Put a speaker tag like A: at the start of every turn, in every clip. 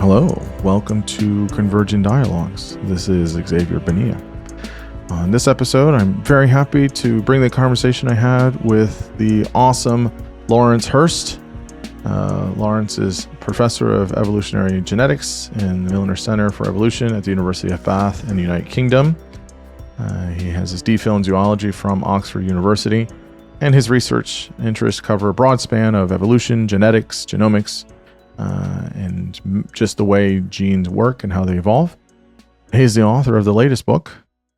A: Hello, welcome to Convergent Dialogues. This is Xavier Bonilla. On this episode, I'm very happy to bring the conversation I had with the awesome Laurence Hurst. Laurence is Professor of Evolutionary Genetics in the Milner Centre for Evolution at the University of Bath in the United Kingdom. He has his DPhil in Zoology from Oxford University, and his research interests cover a broad span of evolution, genetics, genomics, and just the way genes work and how they evolve. He's the author of the latest book,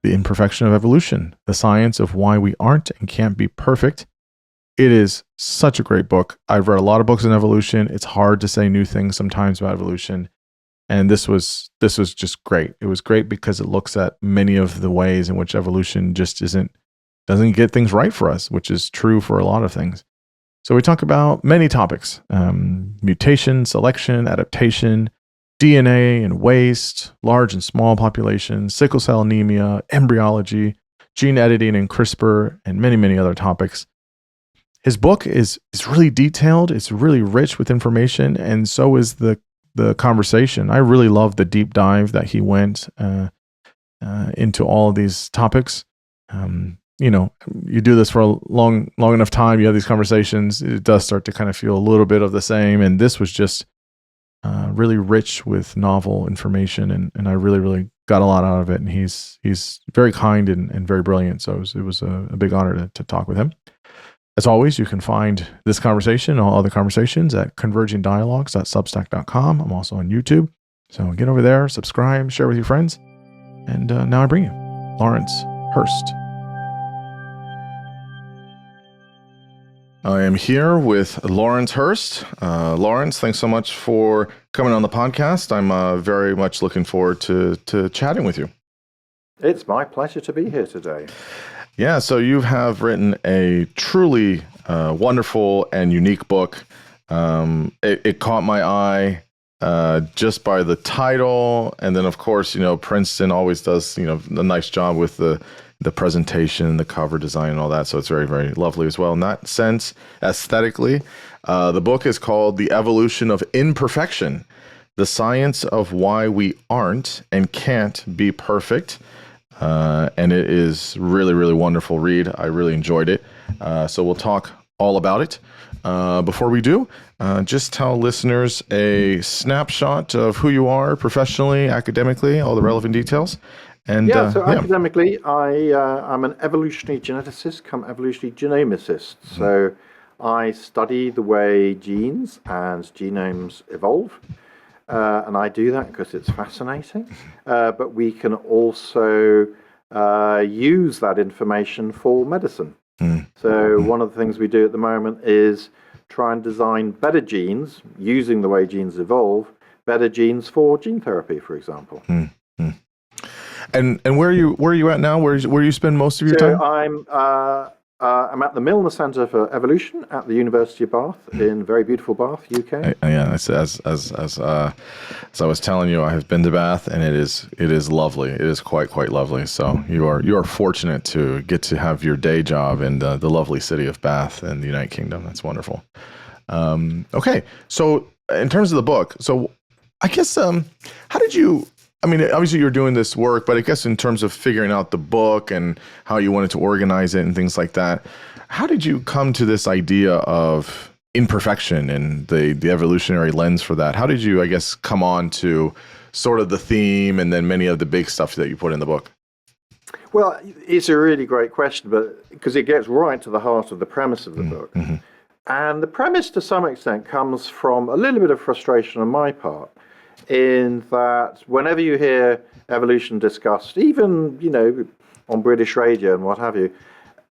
A: The Imperfection of Evolution, The Science of Why We Aren't and Can't Be Perfect. It is such a great book. I've read a lot of books on evolution. It's hard to say new things sometimes about evolution. And this was just great. It was great because it looks at many of the ways in which evolution just doesn't get things right for us, which is true for a lot of things. So we talk about many topics: mutation, selection, adaptation, DNA and waste, large and small populations, sickle cell anemia, embryology, gene editing and CRISPR, and many, many other topics. His book is really detailed. It's really rich with information, and so is the conversation. I really love the deep dive that he went into all of these topics. You do this for a long enough time, you have these conversations, it does start to kind of feel a little bit of the same. And this was just really rich with novel information, and I really got a lot out of it. And he's very kind and very brilliant. So it was a big honor to talk with him. As always, you can find this conversation and all other conversations at convergingdialogues.substack.com. I'm also on YouTube. So get over there, subscribe, share with your friends. And now I bring you Laurence Hurst. I am here with Laurence Hurst. Laurence, thanks so much for coming on the podcast. I'm very much looking forward to chatting with you.
B: It's my pleasure to be here today.
A: Yeah, so you have written a truly wonderful and unique book. It caught my eye just by the title, and then of course, Princeton always does a nice job with the presentation, the cover design, and all that. So it's very, very lovely as well in that sense, aesthetically. The book is called The Evolution of Imperfection, The Science of Why We Aren't and Can't Be Perfect. And it is really, really wonderful read. I really enjoyed it. So we'll talk all about it. Before we do, just tell listeners a snapshot of who you are professionally, academically, all the relevant details. And
B: academically, I'm an evolutionary geneticist come evolutionary genomicist. So I study the way genes and genomes evolve. And I do that because it's fascinating. But we can also use that information for medicine. So one of the things we do at the moment is try and design better genes using the way genes evolve, better genes for gene therapy, for example.
A: And where are you at now? Where you spend most of your time?
B: I'm at the Milner Centre for Evolution at the University of Bath in very beautiful Bath, UK.
A: Yeah, as I was telling you, I have been to Bath, and it is lovely. It is quite lovely. So you are fortunate to get to have your day job in the lovely city of Bath in the United Kingdom. That's wonderful. Okay, so in terms of the book, so I guess how did you? I mean, obviously you're doing this work, but I guess in terms of figuring out the book and how you wanted to organize it and things like that, how did you come to this idea of imperfection and the evolutionary lens for that? How did you, I guess, come on to sort of the theme and then many of the big stuff that you put in the book?
B: Well, it's a really great question, but because it gets right to the heart of the premise of the book. And the premise, to some extent, comes from a little bit of frustration on my part, in that whenever you hear evolution discussed, even, on British radio and what have you,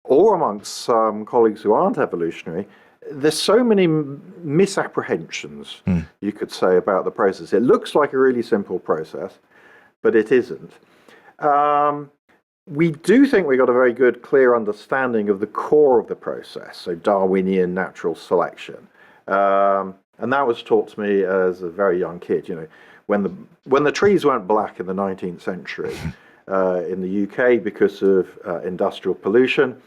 B: or amongst some colleagues who aren't evolutionary, there's so many misapprehensions, you could say, about the process. It looks like a really simple process, but it isn't. We do think we got a very good, clear understanding of the core of the process, so Darwinian natural selection. And that was taught to me as a very young kid. When the trees weren't black in the 19th century in the UK because of industrial pollution,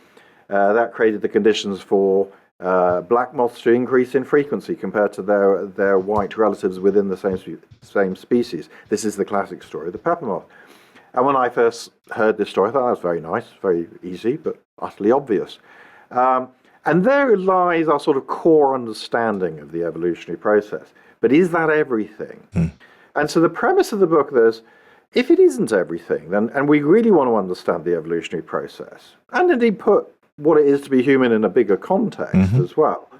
B: that created the conditions for black moths to increase in frequency compared to their white relatives within the same species. This is the classic story of the pepper moth. And when I first heard this story, I thought that was very nice, very easy, but utterly obvious. And there lies our sort of core understanding of the evolutionary process. But is that everything? And so the premise of the book is, if it isn't everything, then, and we really want to understand the evolutionary process, and indeed put what it is to be human in a bigger context as well,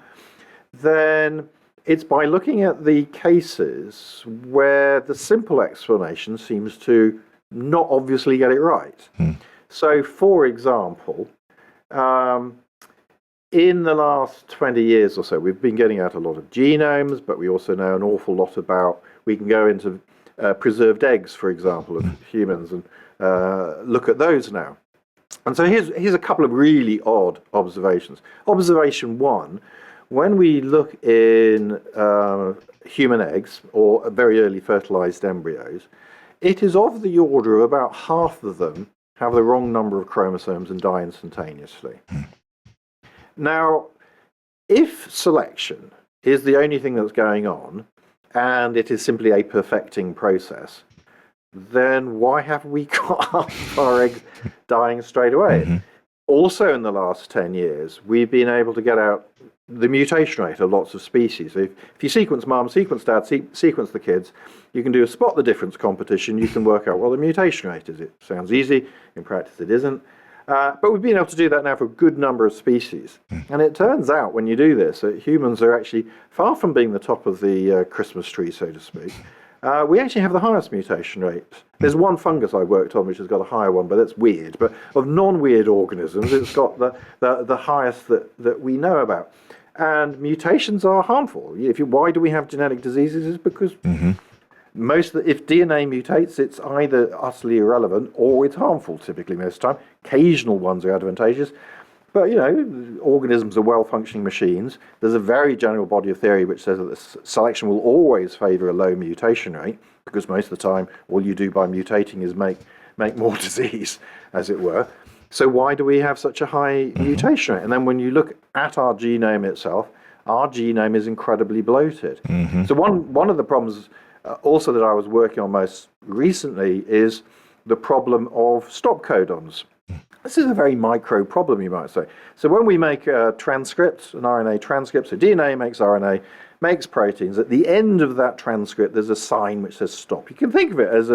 B: then it's by looking at the cases where the simple explanation seems to not obviously get it right. So, for example, in the last 20 years or so, we've been getting out a lot of genomes, but we also know an awful lot about, we can go into preserved eggs, for example, of humans and look at those now. And so here's a couple of really odd observations. Observation one, when we look in human eggs or very early fertilized embryos, it is of the order of about half of them have the wrong number of chromosomes and die instantaneously. Now, if selection is the only thing that's going on, and it is simply a perfecting process, then why have we got half of our eggs dying straight away? Also, in the last 10 years, we've been able to get out the mutation rate of lots of species. If you sequence mum, sequence dad, sequence the kids, you can do a spot the difference competition. You can work out what the mutation rate is. It sounds easy. In practice, it isn't. But we've been able to do that now for a good number of species. And it turns out, when you do this, that humans are actually far from being the top of the Christmas tree, so to speak. We actually have the highest mutation rate. There's one fungus I worked on which has got a higher one, but that's weird. But of non-weird organisms, it's got the highest that we know about. And mutations are harmful. Why do we have genetic diseases? It's because if DNA mutates, it's either utterly irrelevant or it's harmful, typically most of the time. Occasional ones are advantageous. But, organisms are well-functioning machines. There's a very general body of theory which says that selection will always favour a low mutation rate, because most of the time all you do by mutating is make more disease, as it were. So why do we have such a high mutation rate? And then when you look at our genome itself, our genome is incredibly bloated. So one of the problems also that I was working on most recently is the problem of stop codons. This is a very micro problem, you might say. So when we make a transcript, an RNA transcript, so DNA makes RNA, makes proteins, at the end of that transcript there's a sign which says stop. You can think of it as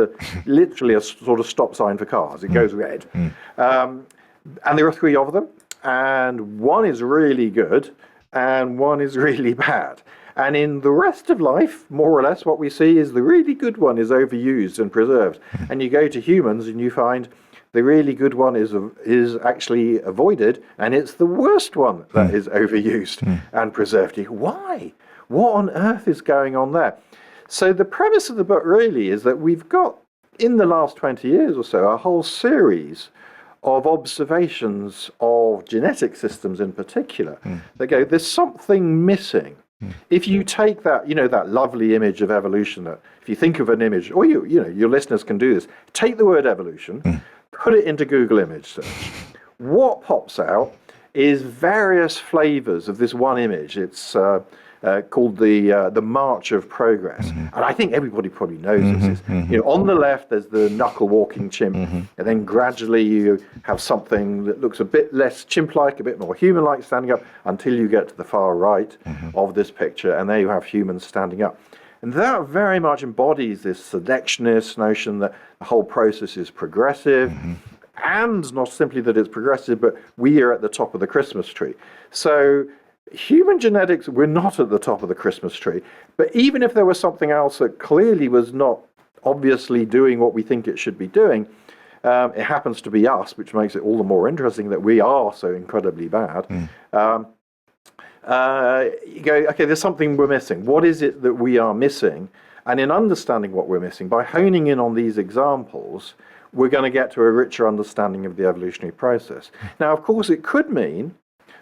B: literally a sort of stop sign for cars. It goes red. And there are three of them, and one is really good and one is really bad. And in the rest of life, more or less, what we see is the really good one is overused and preserved. And you go to humans and you find the really good one is actually avoided, and it's the worst one that is overused and preserved. Why? What on earth is going on there? So the premise of the book really is that we've got, in the last 20 years or so, a whole series of observations of genetic systems in particular that go, there's something missing. If you take that, that lovely image of evolution, that if you think of an image, or your listeners can do this, take the word evolution, put it into Google image search. What pops out is various flavors of this one image. It's called the March of Progress. And I think everybody probably knows this. On the left, there's the knuckle walking chimp, and then gradually you have something that looks a bit less chimp-like, a bit more human-like standing up, until you get to the far right of this picture, and there you have humans standing up. And that very much embodies this selectionist notion that the whole process is progressive, and not simply that it's progressive, but we are at the top of the Christmas tree. So human genetics, we're not at the top of the Christmas tree. But even if there was something else that clearly was not obviously doing what we think it should be doing, it happens to be us, which makes it all the more interesting that we are so incredibly bad. You go, okay, there's something we're missing. What is it that we are missing? And in understanding what we're missing, by honing in on these examples, we're going to get to a richer understanding of the evolutionary process. Now, of course, it could mean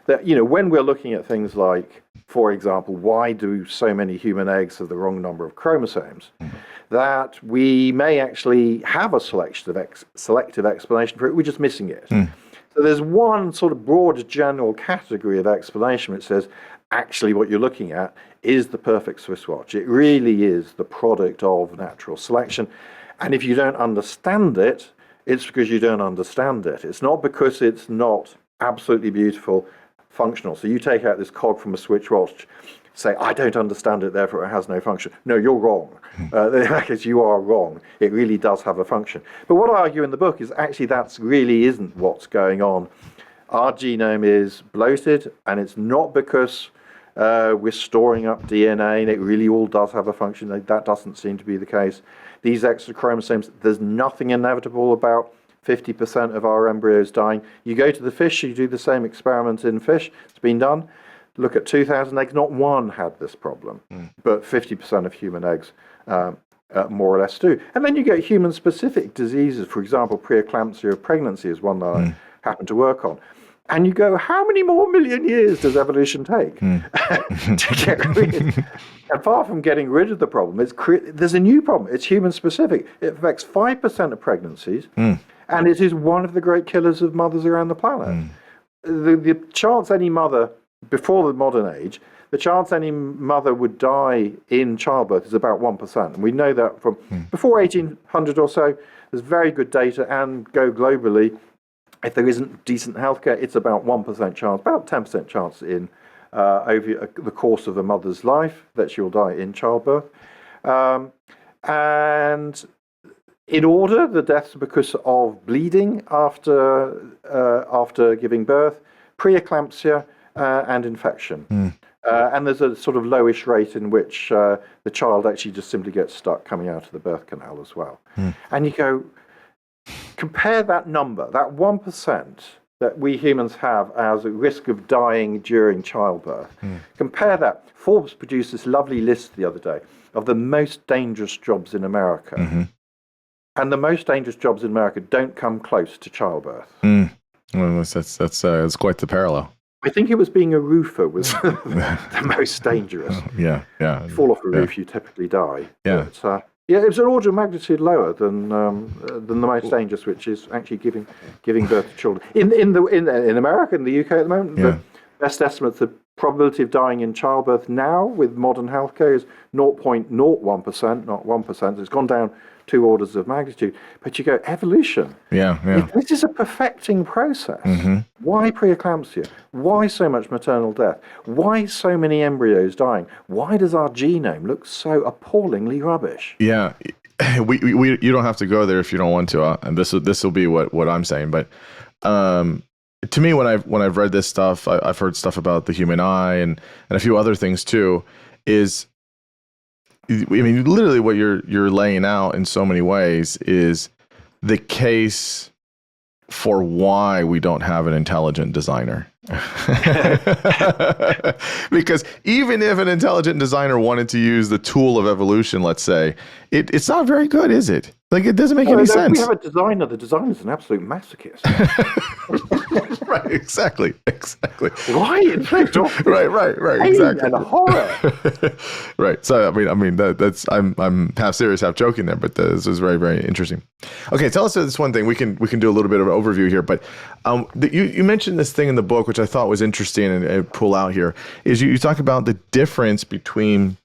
B: that, when we're looking at things like, for example, why do so many human eggs have the wrong number of chromosomes, that we may actually have a selective explanation for it, we're just missing it. So there's one sort of broad general category of explanation which says, actually what you're looking at is the perfect Swiss watch. It really is the product of natural selection. And if you don't understand it, it's because you don't understand it. It's not because it's not absolutely beautiful, functional. So you take out this cog from a Swiss watch, say, I don't understand it, therefore it has no function. No, you're wrong. Because you are wrong. It really does have a function. But what I argue in the book is actually that really isn't what's going on. Our genome is bloated, and it's not because we're storing up DNA, and it really all does have a function. That doesn't seem to be the case. These extra chromosomes, there's nothing inevitable about 50% of our embryos dying. You go to the fish, you do the same experiment in fish. It's been done. Look at 2,000 eggs, not one had this problem, but 50% of human eggs more or less do. And then you get human-specific diseases. For example, preeclampsia of pregnancy is one that I happen to work on. And you go, how many more million years does evolution take to get rid? And far from getting rid of the problem, there's a new problem. It's human-specific. It affects 5% of pregnancies, and it is one of the great killers of mothers around the planet. The chance any mother, before the modern age, the chance any mother would die in childbirth is about 1%. And we know that from before 1800 or so, there's very good data, and go globally. If there isn't decent healthcare, it's about 1% chance, about 10% chance in over the course of a mother's life that she'll die in childbirth. And in order, the deaths are because of bleeding after giving birth, preeclampsia, and infection. And there's a sort of lowish rate in which the child actually just simply gets stuck coming out of the birth canal as well. And you go, compare that number, that 1% that we humans have as a risk of dying during childbirth. Compare that. Forbes produced this lovely list the other day of the most dangerous jobs in America. And the most dangerous jobs in America don't come close to childbirth.
A: Well, that's quite the parallel.
B: I think it was being a roofer was the most dangerous.
A: Yeah.
B: Fall off a roof, you typically die.
A: Yeah.
B: But, it was an order of magnitude lower than the most dangerous, which is actually giving birth to children. In America, in the UK at the moment, the best estimates, the probability of dying in childbirth now with modern healthcare is 0.01%, not 1%. It's gone down 2 orders of magnitude. But you go, evolution.
A: Yeah.
B: This is a perfecting process. Why preeclampsia? Why so much maternal death? Why so many embryos dying? Why does our genome look so appallingly rubbish?
A: Yeah. You don't have to go there if you don't want to. And this will be what I'm saying. But to me, when I've read this stuff, I've heard stuff about the human eye and a few other things too. Literally what you're laying out in so many ways is the case for why we don't have an intelligent designer. Because even if an intelligent designer wanted to use the tool of evolution, let's say, it's not very good, is it? Like, it doesn't make any sense.
B: We have a designer. The designer's an absolute masochist.
A: Right, exactly.
B: Why inflict all
A: Right,
B: pain
A: exactly.
B: and horror?
A: Right. So that's I'm half serious, half joking there, but this is very, very interesting. Okay, tell us this one thing. We can do a little bit of an overview here, but you mentioned this thing in the book, which I thought was interesting and pull out here, is you talk about the difference between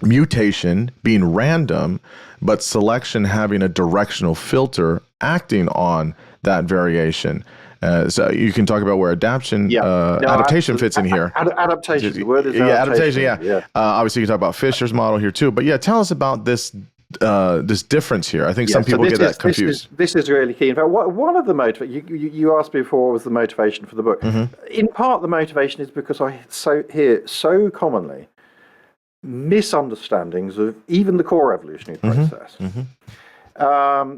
A: mutation being random, but selection having a directional filter acting on that variation. So you can talk about where adaptation fits in here.
B: Adaptation. The word is adaptation.
A: Yeah. Obviously, you can talk about Fisher's model here too. But tell us about this difference here. I think some people get that confused.
B: This is really key. In fact, one of the you asked me before, what was the motivation for the book? In part, the motivation is because I hear so commonly misunderstandings of even the core evolutionary process.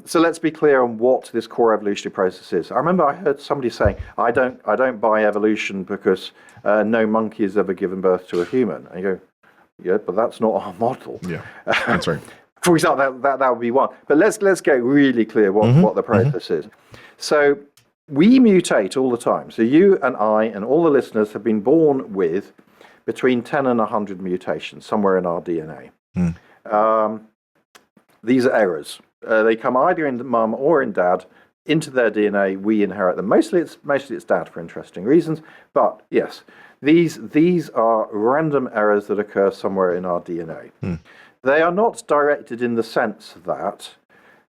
B: So let's be clear on what this core evolutionary process is. I remember I heard somebody saying, I don't buy evolution because no monkey has ever given birth to a human. And you go, yeah, but that's not our model.
A: Yeah, that's right.
B: For example, that would be one. But let's get really clear what the process is. So we mutate all the time. So you and I and all the listeners have been born with between 10 and 100 mutations somewhere in our DNA. These are errors. They come either in mum or in dad, into their DNA, we inherit them. Mostly it's dad for interesting reasons, but yes, these are random errors that occur somewhere in our DNA. They are not directed in the sense that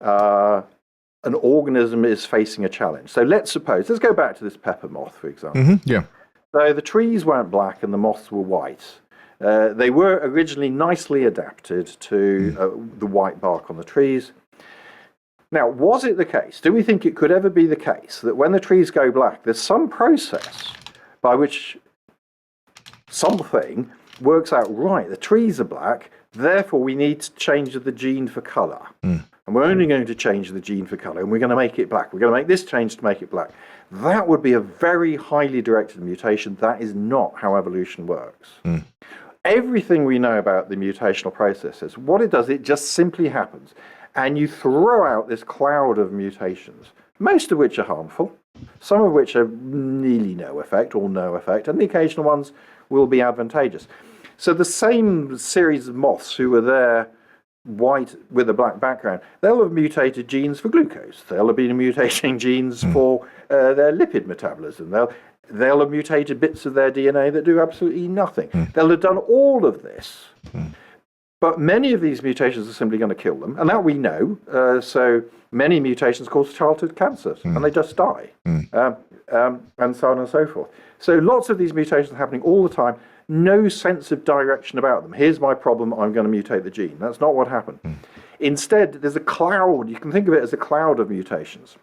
B: an organism is facing a challenge. So let's go back to this pepper moth, for example.
A: Yeah.
B: So the trees weren't black and the moths were white. They were originally nicely adapted to the white bark on the trees. Now, was it the case? Do we think it could ever be the case that when the trees go black, there's some process by which something works out, right, the trees are black, therefore we need to change the gene for color. And we're only going to change the gene for color, and we're going to make it black. We're going to make this change to make it black. That would be a very highly directed mutation. That is not how evolution works. Everything we know about the mutational processes, what it does, it just simply happens. And you throw out this cloud of mutations, most of which are harmful, some of which are nearly no effect or no effect, and the occasional ones will be advantageous. So the same series of moths who were there white with a black background, they'll have mutated genes for glucose. They'll have been mutating genes for their lipid metabolism. They'll have mutated bits of their DNA that do absolutely nothing. They'll have done all of this. But many of these mutations are simply going to kill them, and that we know. So many mutations cause childhood cancers, and they just die, and so on and so forth. So lots of these mutations are happening all the time. No sense of direction about them. Here's my problem, I'm going to mutate the gene. That's not what happened. Instead, there's a cloud. You can think of it as a cloud of mutations.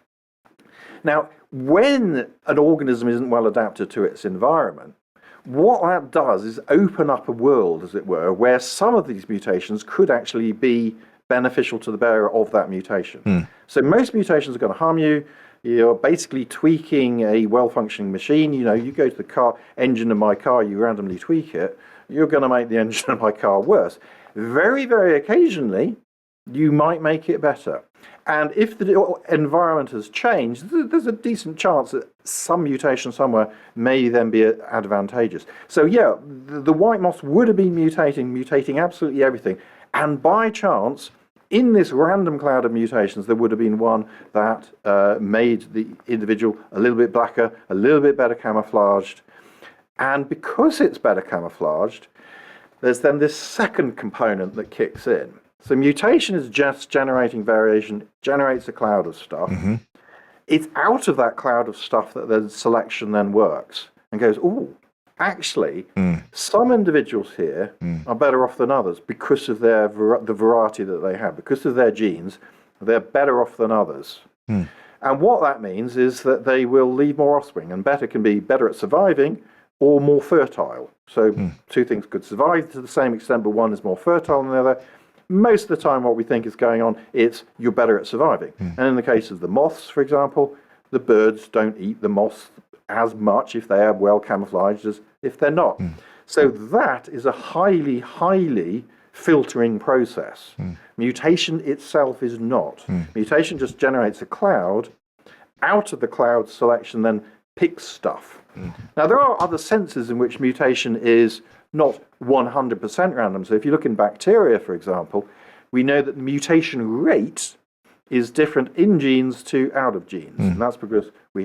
B: Now, when an organism isn't well adapted to its environment, what that does is open up a world, as it were, where some of these mutations could actually be beneficial to the bearer of that mutation. So most mutations are going to harm you. You're basically tweaking a well-functioning machine. You know, you go to the engine of my car, you randomly tweak it, you're going to make the engine of my car worse. Very, very occasionally, you might make it better. And if the environment has changed, there's a decent chance that some mutation somewhere may then be advantageous. So yeah, the white moths would have been mutating absolutely everything. And by chance, in this random cloud of mutations, there would have been one that made the individual a little bit blacker, a little bit better camouflaged. And because it's better camouflaged, there's then this second component that kicks in. So mutation is just generating variation, generates a cloud of stuff. It's out of that cloud of stuff that the selection then works and goes, oh, actually, some individuals here are better off than others because of the variety that they have, because of their genes. They're better off than others. And what that means is that they will leave more offspring, and better can be better at surviving or more fertile. So two things could survive to the same extent, but one is more fertile than the other. Most of the time what we think is going on, it's you're better at surviving. And in the case of the moths, for example, the birds don't eat the moths as much if they are well camouflaged as if they're not. So that is a highly, highly filtering process. Mutation itself is not. Mutation just generates a cloud. Out of the cloud, selection then picks stuff. Now, there are other senses in which mutation is not 100% random. So if you look in bacteria, for example, we know that the mutation rate is different in genes to out of genes. And that's because they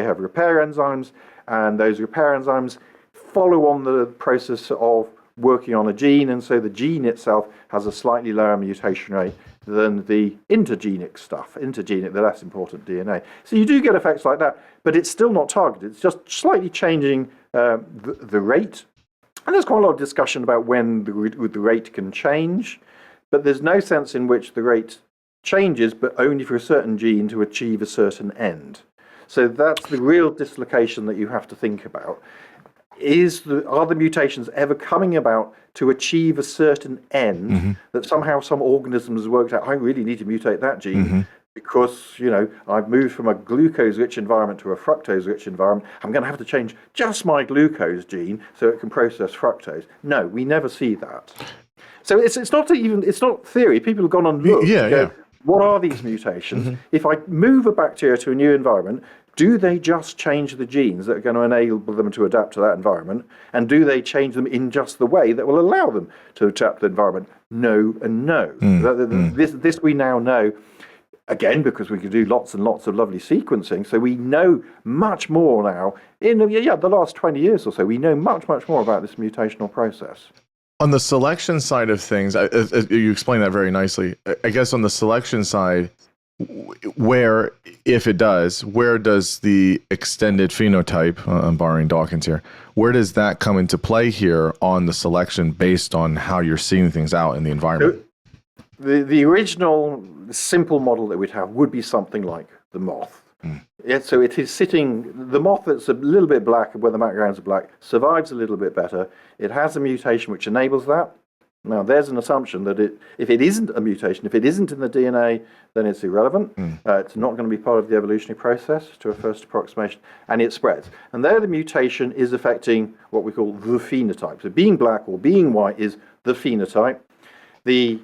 B: have repair enzymes, and those repair enzymes follow on the process of working on a gene, and so the gene itself has a slightly lower mutation rate than the intergenic stuff, the less important DNA. So you do get effects like that, but it's still not targeted. It's just slightly changing the rate. And there's quite a lot of discussion about when the rate can change, but there's no sense in which the rate changes, but only for a certain gene to achieve a certain end. So that's the real dislocation that you have to think about. Are the mutations ever coming about to achieve a certain end that somehow some organism has worked out, I really need to mutate that gene because, you know, I've moved from a glucose-rich environment to a fructose-rich environment. I'm going to have to change just my glucose gene so it can process fructose. No, we never see that. So it's not theory. People have gone on look. What are these mutations? If I move a bacteria to a new environment, do they just change the genes that are going to enable them to adapt to that environment? And do they change them in just the way that will allow them to adapt to the environment? No and no. This we now know. again, because we can do lots and lots of lovely sequencing, so we know much more now. In the last 20 years or so, we know much more about this mutational process.
A: On the selection side of things, you explained that very nicely. I guess on the selection side, where does the extended phenotype, I'm borrowing Dawkins here, where does that come into play here on the selection based on how you're seeing things out in the environment?
B: The original simple model that we'd have would be something like the moth. Yeah, so it is the moth that's a little bit black, where the backgrounds are black, survives a little bit better. It has a mutation which enables that. Now, there's an assumption that if it isn't a mutation, if it isn't in the DNA, then it's irrelevant. It's not going to be part of the evolutionary process to a first approximation, and it spreads. And there the mutation is affecting what we call the phenotype. So being black or being white is the phenotype. The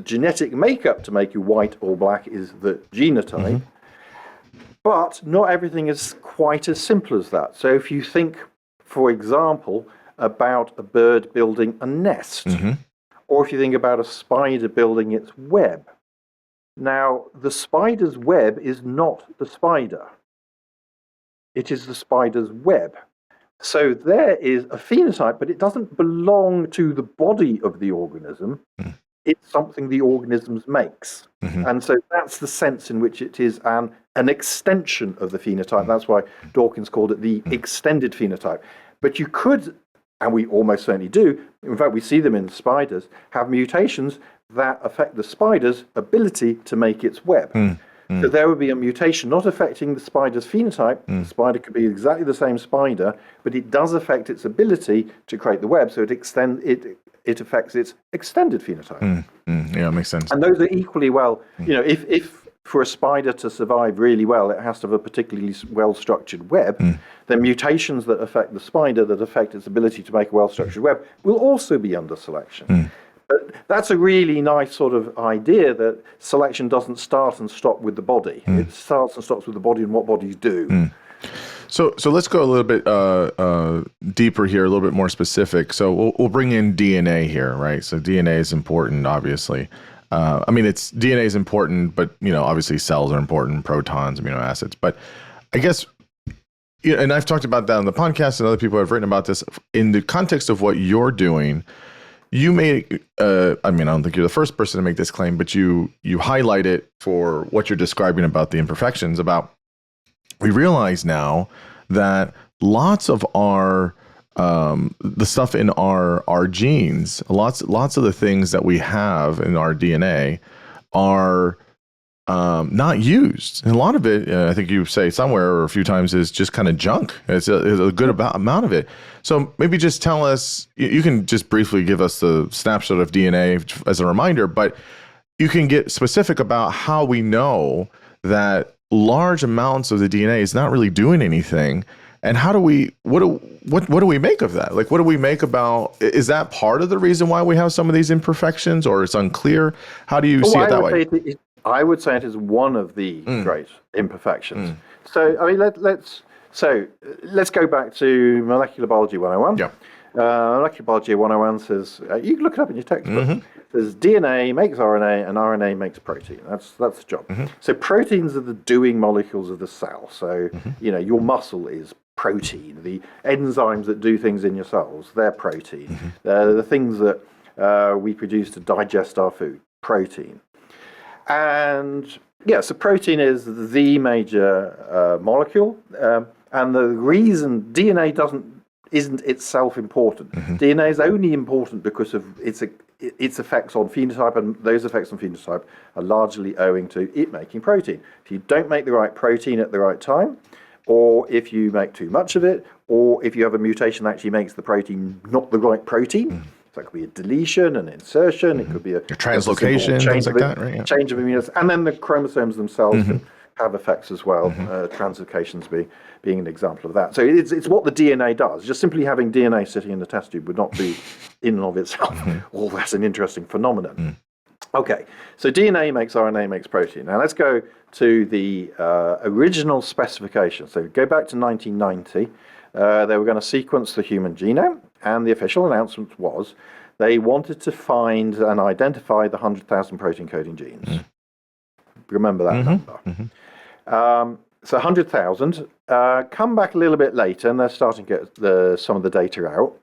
B: genetic makeup to make you white or black is the genotype. But not everything is quite as simple as that. So if you think, for example, about a bird building a nest, or if you think about a spider building its web. Now, the spider's web is not the spider. It is the spider's web. So there is a phenotype, but it doesn't belong to the body of the organism. It's something the organism makes. And so that's the sense in which it is an extension of the phenotype. That's why Dawkins called it the extended phenotype. But you could, and we almost certainly do, in fact we see them in spiders, have mutations that affect the spider's ability to make its web. So there would be a mutation not affecting the spider's phenotype. The spider could be exactly the same spider, but it does affect its ability to create the web, so it affects its extended phenotype.
A: Yeah, it makes sense.
B: And those are equally well, if for a spider to survive really well, it has to have a particularly well-structured web, then mutations that affect the spider, that affect its ability to make a well-structured web, will also be under selection. But that's a really nice sort of idea that selection doesn't start and stop with the body. It starts and stops with the body and what bodies do.
A: So let's go a little bit deeper here, a little bit more specific. So we'll bring in DNA here, right? So DNA is important, obviously. DNA is important, but obviously cells are important, protons, amino acids. But I guess, and I've talked about that on the podcast, and other people have written about this in the context of what you're doing. You made, I don't think you're the first person to make this claim, but you highlight it for what you're describing about the imperfections. We realize now that lots of our the stuff in our genes, lots of the things that we have in our DNA are not used. And a lot of it, I think you say somewhere or a few times, is just kind of junk. It's a good amount of it. So maybe just tell us, you can just briefly give us the snapshot of DNA as a reminder, but you can get specific about how we know that large amounts of the DNA is not really doing anything. And what do we make of that? Like, what do we make about, is that part of the reason why we have some of these imperfections, or it's unclear? How do you see it that way?
B: I would say it is one of the great imperfections. So, let's go back to Molecular Biology 101.
A: Yeah.
B: Molecular Biology 101 says, you can look it up in your textbook. It says DNA makes RNA and RNA makes protein. That's the job. So proteins are the doing molecules of the cell. So, your muscle is protein. The enzymes that do things in your cells, they're protein. The things that we produce to digest our food, protein. And so protein is the major molecule. And the reason DNA isn't itself important. DNA is only important because of its effects on phenotype, and those effects on phenotype are largely owing to it making protein. If you don't make the right protein at the right time, or if you make too much of it, or if you have a mutation that actually makes the protein not the right protein, so it could be a deletion, an insertion, it could be a
A: translocation, things like that, right? Yeah.
B: Change of amino acids, and then the chromosomes themselves can have effects as well, translocations being an example of that. So it's what the DNA does. Just simply having DNA sitting in the test tube would not be in and of itself, that's an interesting phenomenon. Okay, so DNA makes RNA makes protein. Now let's go to the original specification. So go back to 1990. They were going to sequence the human genome, and the official announcement was they wanted to find and identify the 100,000 protein coding genes. Remember that number. So 100,000. Come back a little bit later, and they're starting to get some of the data out.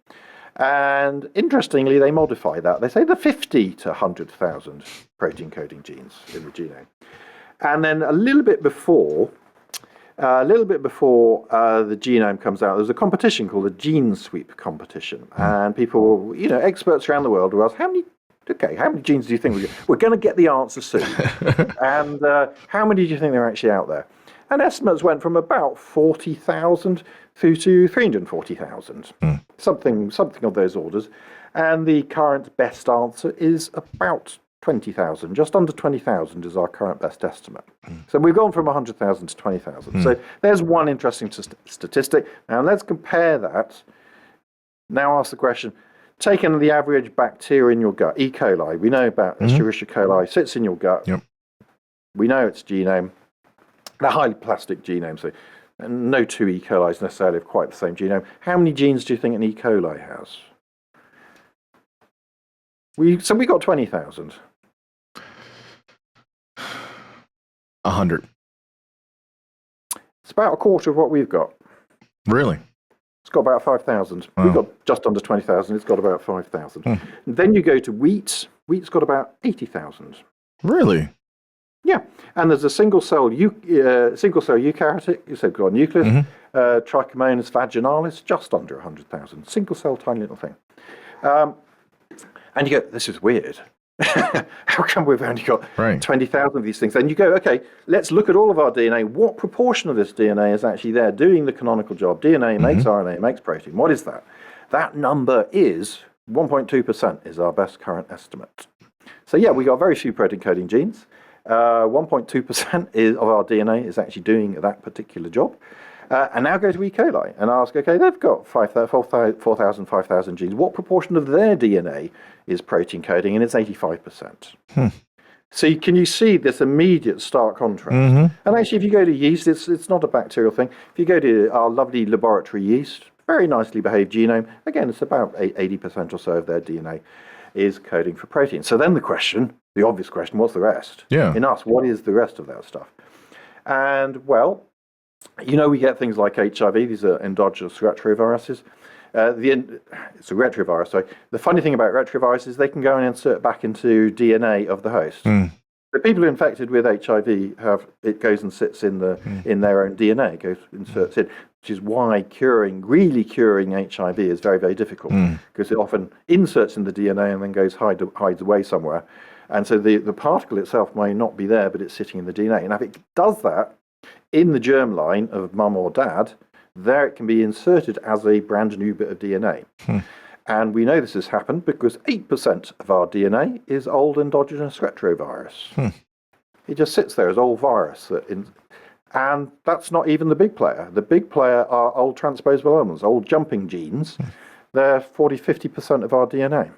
B: And interestingly, they modify that. They say the 50 to 100,000 protein coding genes in the genome. And then a little bit before the genome comes out, there's a competition called the Gene Sweep competition. And people, experts around the world will ask, how many genes do you think we're going to get the answer soon? And how many do you think are actually out there? And estimates went from about 40,000 through to 340,000, something of those orders. And the current best answer is about 20,000, just under 20,000 is our current best estimate. So we've gone from 100,000 to 20,000. So there's one interesting statistic. Now let's compare that. Now ask the question, taking the average bacteria in your gut, E. coli, we know about Escherichia coli, sits in your gut. Yep. We know its genome. They're highly plastic genomes, so no two E. colis necessarily have quite the same genome. How many genes do you think an E. coli has? So we got 20,000.
A: 100.
B: It's about a quarter of what we've got.
A: Really?
B: It's got about 5,000. Wow. We've got just under 20,000. It's got about 5,000. Then you go to wheat. Wheat's got about 80,000.
A: Really?
B: Yeah, and there's a single cell eukaryotic, you said got a nucleus, Trichomonas vaginalis, just under 100,000. Single cell, tiny little thing. And you go, this is weird. How come we've only got 20,000 of these things? And you go, okay, let's look at all of our DNA. What proportion of this DNA is actually there doing the canonical job? DNA makes RNA, makes protein. What is that? That number is 1.2% is our best current estimate. So yeah, we got very few protein coding genes. 1.2% of our DNA is actually doing that particular job. And now go to E. coli and ask, okay, they've got 4,000, 5,000 genes. What proportion of their DNA is protein coding? And it's 85%. So can you see this immediate stark contrast? And actually, if you go to yeast, it's not a bacterial thing. If you go to our lovely laboratory yeast, very nicely behaved genome, again, it's about 80% or so of their DNA is coding for protein. So then the obvious question, what's the rest?
A: Yeah.
B: In us, what is the rest of that stuff? And well, we get things like HIV. These are endogenous retroviruses. It's a retrovirus. So the funny thing about retroviruses, they can go and insert back into DNA of the host. The people infected with HIV it goes and sits in their own DNA, inserts in, which is why really curing HIV is very, very difficult, because it often inserts in the DNA and then hides away somewhere. And so the particle itself may not be there, but it's sitting in the DNA. And if it does that in the germline of mum or dad, there it can be inserted as a brand new bit of DNA. And we know this has happened because 8% of our DNA is old endogenous retrovirus. It just sits there as old virus. And that's not even the big player. The big player are old transposable elements, old jumping genes. They're 40, 50% of our DNA.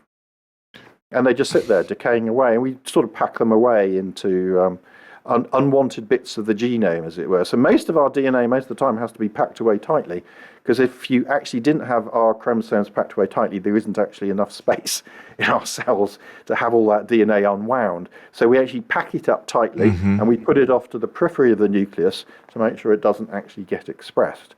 B: And they just sit there decaying away, and we sort of pack them away into unwanted bits of the genome, as it were. So most of our DNA, most of the time, has to be packed away tightly, because if you actually didn't have our chromosomes packed away tightly, there isn't actually enough space in our cells to have all that DNA unwound. So we actually pack it up tightly, and we put it off to the periphery of the nucleus to make sure it doesn't actually get expressed.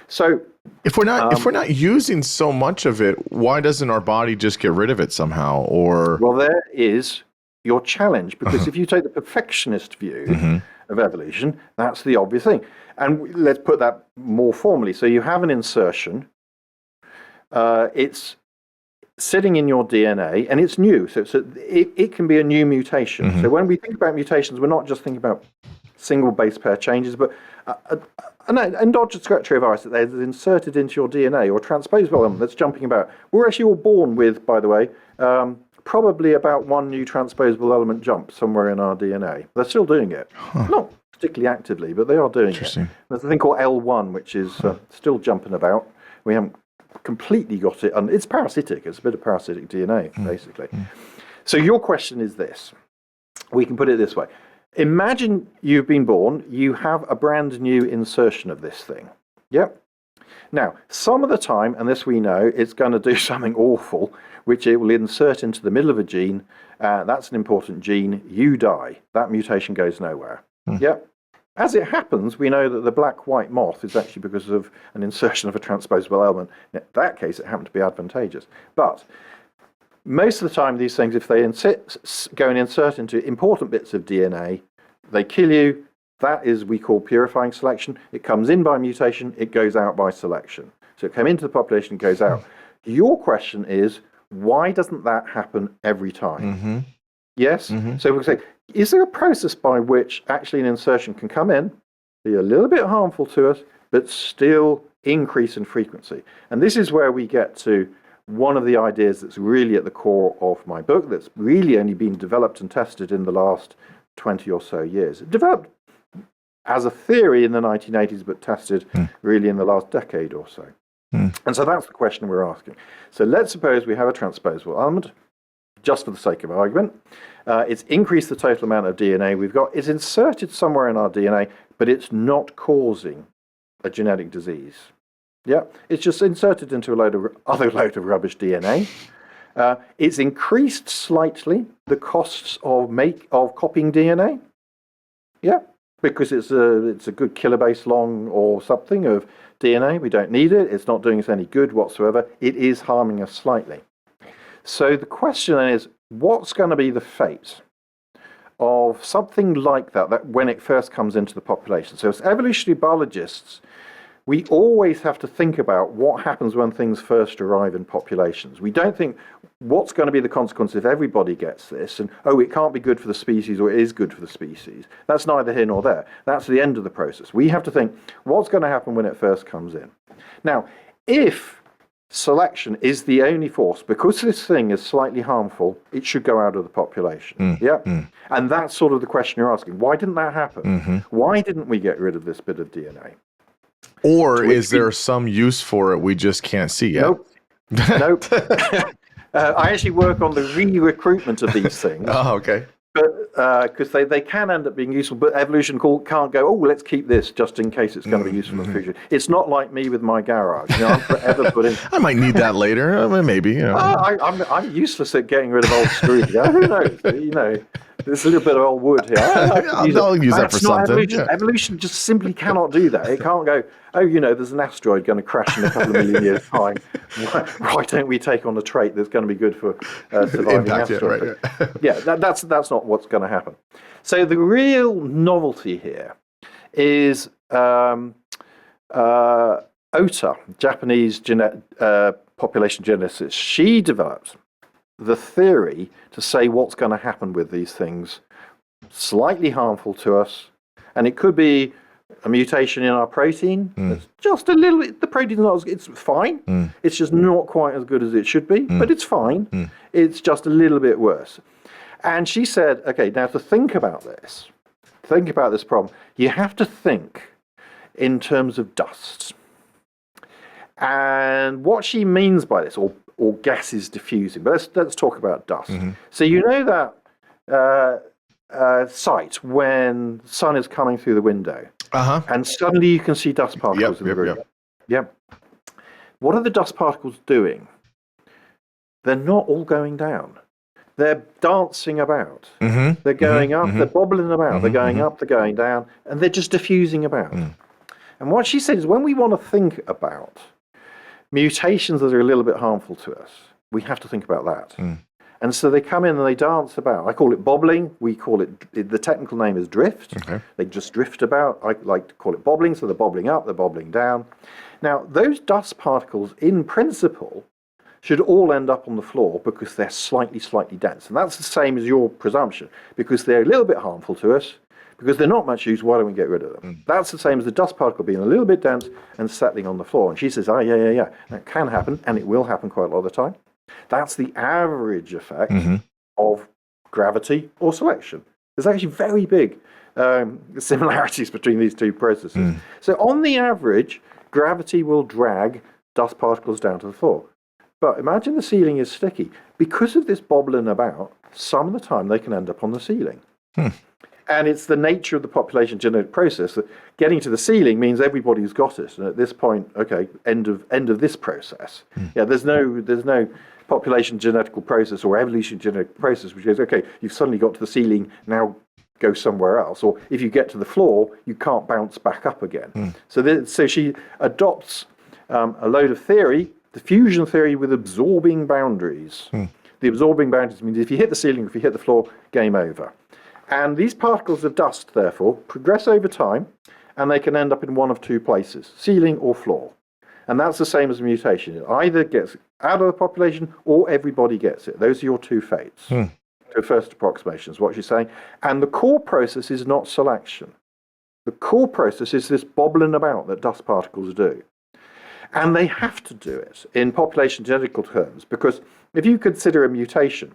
B: So
A: if we're not using so much of it, why doesn't our body just get rid of it somehow? Or
B: well, there is your challenge, because if you take the perfectionist view of evolution, that's the obvious thing. And let's put that more formally. So you have an insertion. It's sitting in your DNA, and it's new. So it can be a new mutation. So when we think about mutations, we're not just thinking about single base pair changes, but an endogenous retrovirus that is inserted into your DNA, or a transposable element that's jumping about. We're actually all born with, by the way, probably about one new transposable element jump somewhere in our DNA. They're still doing it. Not particularly actively, but they are doing it. There's a thing called L1, which is still jumping about. We haven't completely got it. And it's parasitic. It's a bit of parasitic DNA, basically. So your question is this. We can put it this way. Imagine you've been born, you have a brand new insertion of this thing. Yep. Now, some of the time, and this we know, it's going to do something awful, which it will insert into the middle of a gene. That's an important gene. You die. That mutation goes nowhere. Yep. As it happens, we know that the black-white moth is actually because of an insertion of a transposable element. In that case, it happened to be advantageous. But most of the time, these things, if they go and insert into important bits of DNA, they kill you. That is we call purifying selection. It comes in by mutation, it goes out by selection. So it came into the population, goes out. Your question is, why doesn't that happen every time? Yes? So we'll say, is there a process by which actually an insertion can come in, be a little bit harmful to us, but still increase in frequency? And this is where we get to one of the ideas that's really at the core of my book, that's really only been developed and tested in the last 20 or so years. It developed as a theory in the 1980s, but tested really in the last decade or so. And so that's the question we're asking. So let's suppose we have a transposable element, just for the sake of argument. It's increased the total amount of DNA we've got. It's inserted somewhere in our DNA, but it's not causing a genetic disease. Yeah, it's just inserted into a load of rubbish DNA. It's increased slightly the costs of copying DNA. Yeah. Because it's a good kilobase long or something of DNA. We don't need it. It's not doing us any good whatsoever. It is harming us slightly. So the question then is, what's going to be the fate of something like that when it first comes into the population? So as evolutionary biologists, we always have to think about what happens when things first arrive in populations. We don't think, what's going to be the consequence if everybody gets this? And, it can't be good for the species, or it is good for the species. That's neither here nor there. That's the end of the process. We have to think, what's going to happen when it first comes in? Now, if selection is the only force, because this thing is slightly harmful, it should go out of the population. And that's sort of the question you're asking. Why didn't that happen? Why didn't we get rid of this bit of DNA?
A: Or is there some use for it we just can't see yet?
B: Nope. I actually work on the re-recruitment of these things.
A: Oh, okay.
B: But because they can end up being useful, but evolution can't go, let's keep this just in case it's going to be useful in the future. It's not like me with my garage. I'm forever putting.
A: I might need that later. Maybe.
B: I'm useless at getting rid of old screws. Who knows? There's a little bit of old wood here.
A: I'll use that for something.
B: Evolution. Evolution just simply cannot do that. It can't go, there's an asteroid going to crash in a couple of million years' time. Why don't we take on a trait that's going to be good for surviving asteroids? Yeah, that's not what's going to happen. So the real novelty here is Ota, Japanese population geneticist. She developed the theory to say what's going to happen with these things, slightly harmful to us, and it could be a mutation in our protein. It's just a little bit, the protein's not, it's fine. It's just not quite as good as it should be, but it's fine. It's just a little bit worse. And she said, okay, now to think about this problem, you have to think in terms of dust. And what she means by this, or gases diffusing, but let's talk about dust. So you know that sight when the sun is coming through the window, and suddenly you can see dust particles in the room. Yep. What are the dust particles doing? They're not all going down. They're dancing about. They're going up, they're bobbling about, they're going up, they're going down, and they're just diffusing about. And what she said is when we want to think about mutations that are a little bit harmful to us, we have to think about that. And so they come in and they dance about. I call it bobbling. We call it, the technical name is drift. They just drift about. I like to call it bobbling. So they're bobbling up, they're bobbling down. Now, those dust particles, in principle, should all end up on the floor because they're slightly dense. And that's the same as your presumption. Because they're a little bit harmful to us, because they're not much use, why don't we get rid of them? That's the same as the dust particle being a little bit dense and settling on the floor. And she says, yeah. That can happen, and it will happen quite a lot of the time. That's the average effect of gravity or selection. There's actually very big similarities between these two processes. So on the average, gravity will drag dust particles down to the floor. But imagine the ceiling is sticky. Because of this bobbling about, some of the time they can end up on the ceiling. And it's the nature of the population genetic process that getting to the ceiling means everybody's got it. And at this point, okay, end of this process. Yeah, there's no population genetical process or evolution genetic process which goes, okay, you've suddenly got to the ceiling, now go somewhere else. Or if you get to the floor, you can't bounce back up again. So she adopts a load of theory, diffusion theory with absorbing boundaries. The absorbing boundaries means if you hit the ceiling, if you hit the floor, game over. And these particles of dust, therefore, progress over time, and they can end up in one of two places, ceiling or floor. And that's the same as a mutation. It either gets out of the population or everybody gets it. Those are your two fates. The first approximation is what she's saying. And the core process is not selection. The core process is this bobbling about that dust particles do. And they have to do it in population genetical terms, because if you consider a mutation,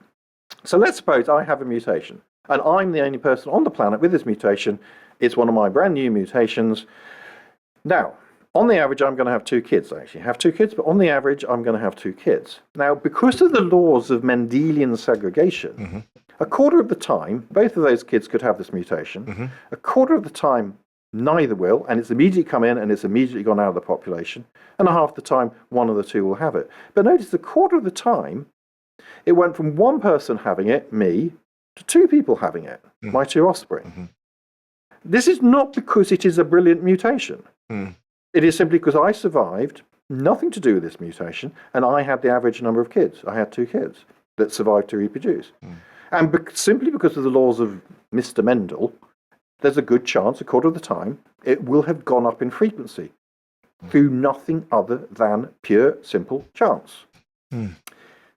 B: so let's suppose I have a mutation, and I'm the only person on the planet with this mutation. It's one of my brand new mutations. Now, on the average, I'm going to have two kids. I actually have two kids, but on the average, I'm going to have two kids. Now, because of the laws of Mendelian segregation, a quarter of the time, both of those kids could have this mutation. A quarter of the time, neither will, and it's immediately come in and it's immediately gone out of the population. And half the time, one of the two will have it. But notice the quarter of the time, it went from one person having it, me, to two people having it, my two offspring. This is not because it is a brilliant mutation. It is simply because I survived, nothing to do with this mutation, and I had the average number of kids. I had two kids that survived to reproduce. And simply because of the laws of Mr. Mendel, there's a good chance, a quarter of the time, it will have gone up in frequency through nothing other than pure, simple chance.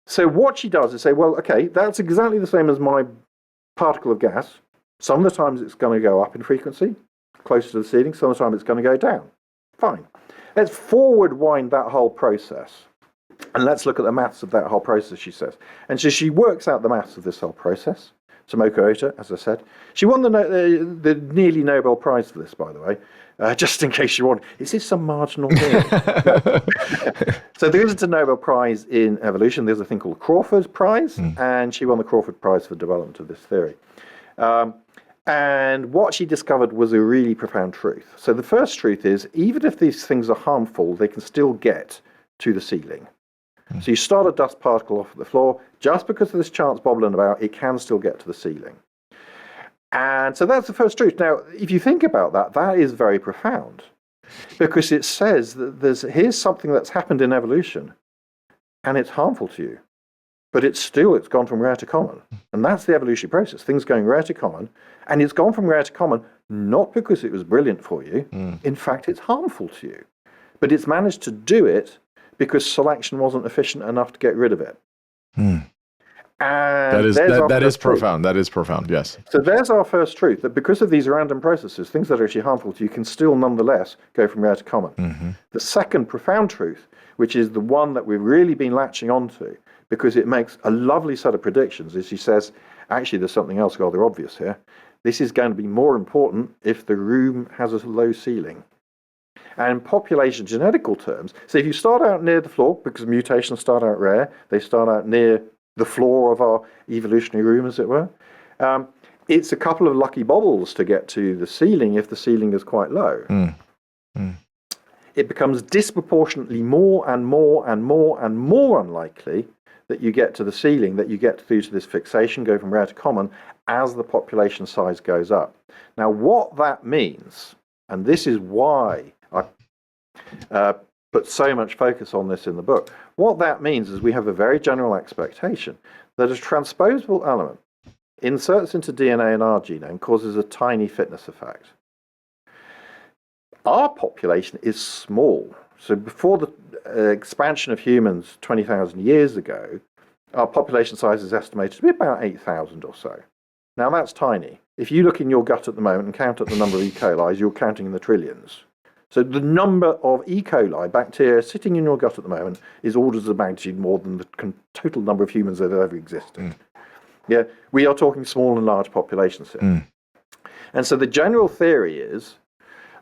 B: So what she does is say, well, okay, that's exactly the same as my particle of gas. Some of the times it's going to go up in frequency, closer to the ceiling. Some of the time it's going to go down. Fine. Let's forward wind that whole process. And let's look at the maths of that whole process, she says. And so she works out the maths of this whole process. Tomoko Ota, as I said. She won the nearly Nobel Prize for this, by the way, just in case you want. Is this some marginal thing? So there isn't a Nobel Prize in evolution. There's a thing called Crawford Prize, and she won the Crawford Prize for development of this theory. And what she discovered was a really profound truth. So the first truth is, even if these things are harmful, they can still get to the ceiling. So you start a dust particle off at the floor, just because of this chance bobbling about, it can still get to the ceiling. And so that's the first truth. Now, if you think about that, that is very profound, because it says that here's something that's happened in evolution, and it's harmful to you, but it's gone from rare to common. And that's the evolutionary process, things going rare to common, and it's gone from rare to common, not because it was brilliant for you. In fact, it's harmful to you, but it's managed to do it because selection wasn't efficient enough to get rid of it. And
A: that is profound. That is profound, yes.
B: So there's our first truth, that because of these random processes, things that are actually harmful to you can still nonetheless go from rare to common. The second profound truth, which is the one that we've really been latching onto, because it makes a lovely set of predictions, is she says, actually there's something else rather obvious here. This is going to be more important if the room has a low ceiling. And in population genetical terms, so if you start out near the floor, because mutations start out rare, they start out near the floor of our evolutionary room, as it were, it's a couple of lucky bobbles to get to the ceiling if the ceiling is quite low. It becomes disproportionately more and more and more and more unlikely that you get to the ceiling, that you get through to this fixation, go from rare to common, as the population size goes up. Now, what that means, and this is why I put so much focus on this in the book, what that means is we have a very general expectation that a transposable element inserts into DNA in our genome causes a tiny fitness effect. Our population is small. So before the expansion of humans 20,000 years ago, our population size is estimated to be about 8,000 or so. Now that's tiny. If you look in your gut at the moment and count at the number of E. coli, you're counting in the trillions. So the number of E. coli bacteria sitting in your gut at the moment is orders of magnitude more than the total number of humans that have ever existed. Yeah, we are talking small and large populations here. And so the general theory is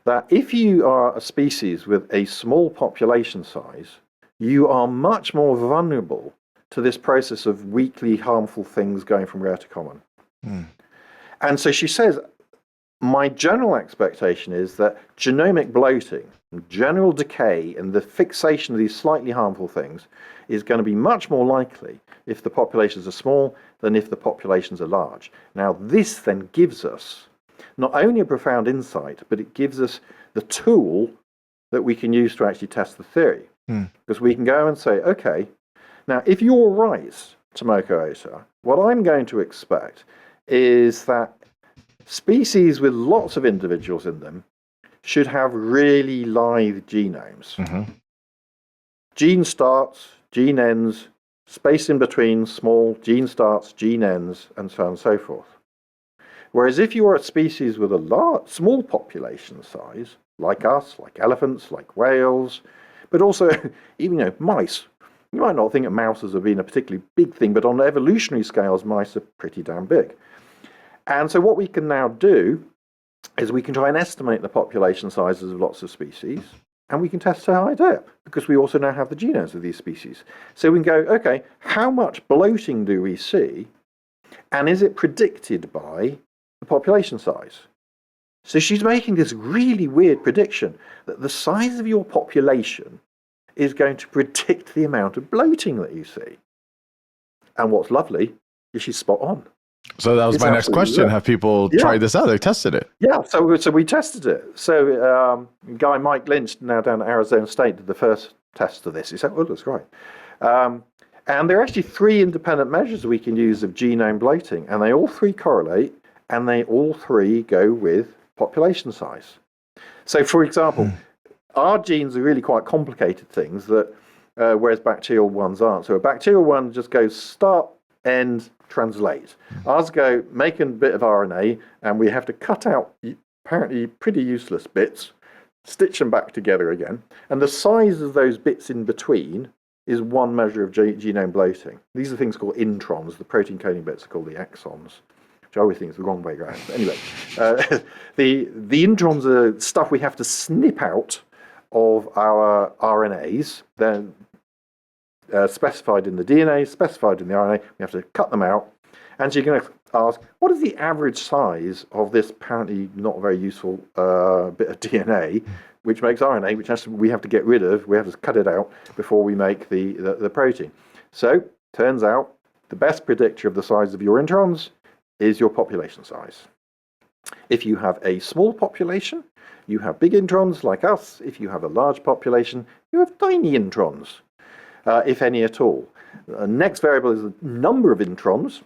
B: that if you are a species with a small population size, you are much more vulnerable to this process of weakly harmful things going from rare to common. And so she says, my general expectation is that genomic bloating, general decay, and the fixation of these slightly harmful things is going to be much more likely if the populations are small than if the populations are large. Now, this then gives us not only a profound insight, but it gives us the tool that we can use to actually test the theory. Because we can go and say, okay, now if you're right, Tomoko Ota, what I'm going to expect is that species with lots of individuals in them should have really lithe genomes. Gene starts, gene ends, space in between, small, gene starts, gene ends, and so on and so forth. Whereas if you are a species with a small population size, like us, like elephants, like whales, but also even mice, you might not think of mouse as being a particularly big thing, but on evolutionary scales, mice are pretty damn big. And so what we can now do is we can try and estimate the population sizes of lots of species, and we can test the idea, because we also now have the genomes of these species. So we can go, okay, how much bloating do we see, and is it predicted by the population size? So she's making this really weird prediction that the size of your population is going to predict the amount of bloating that you see. And what's lovely is she's spot on.
A: So that was my next question. Right. Have people tried this out? They tested it?
B: Yeah, so we tested it. So guy Mike Lynch, now down at Arizona State, did the first test of this. He said, well, that's great. And there are actually 3 independent measures we can use of genome bloating, and they all 3 correlate, and they all 3 go with population size. So, for example, our genes are really quite complicated things, that whereas bacterial ones aren't. So a bacterial one just goes start, end, translate. Ours go make a bit of RNA, and we have to cut out apparently pretty useless bits, stitch them back together again, and the size of those bits in between is one measure of genome bloating. These are things called introns. The protein coding bits are called the exons, which I always think is the wrong way around. But anyway, the introns are stuff we have to snip out of our RNAs, then specified in the DNA, specified in the RNA. We have to cut them out. And so you're going to ask, what is the average size of this apparently not very useful bit of DNA, which makes RNA, which we have to get rid of, we have to cut it out before we make the protein. So, turns out, the best predictor of the size of your introns is your population size. If you have a small population, you have big introns like us. If you have a large population, you have tiny introns, if any at all. The next variable is the number of introns.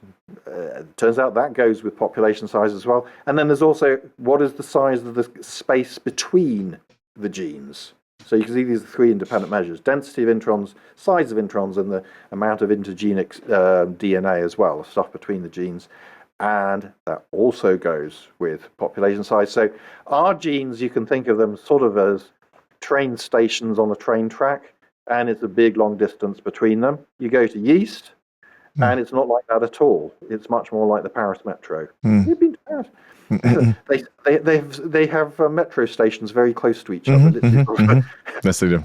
B: Turns out that goes with population size as well. And then there's also what is the size of the space between the genes. So you can see these are 3 independent measures: density of introns, size of introns, and the amount of intergenic DNA as well, the stuff between the genes. And that also goes with population size. So our genes, you can think of them sort of as train stations on a train track, and it's a big long distance between them. You go to yeast, and it's not like that at all. It's much more like the Paris Metro. You've been to Paris? they have metro stations very close to each other.
A: Yes, they do.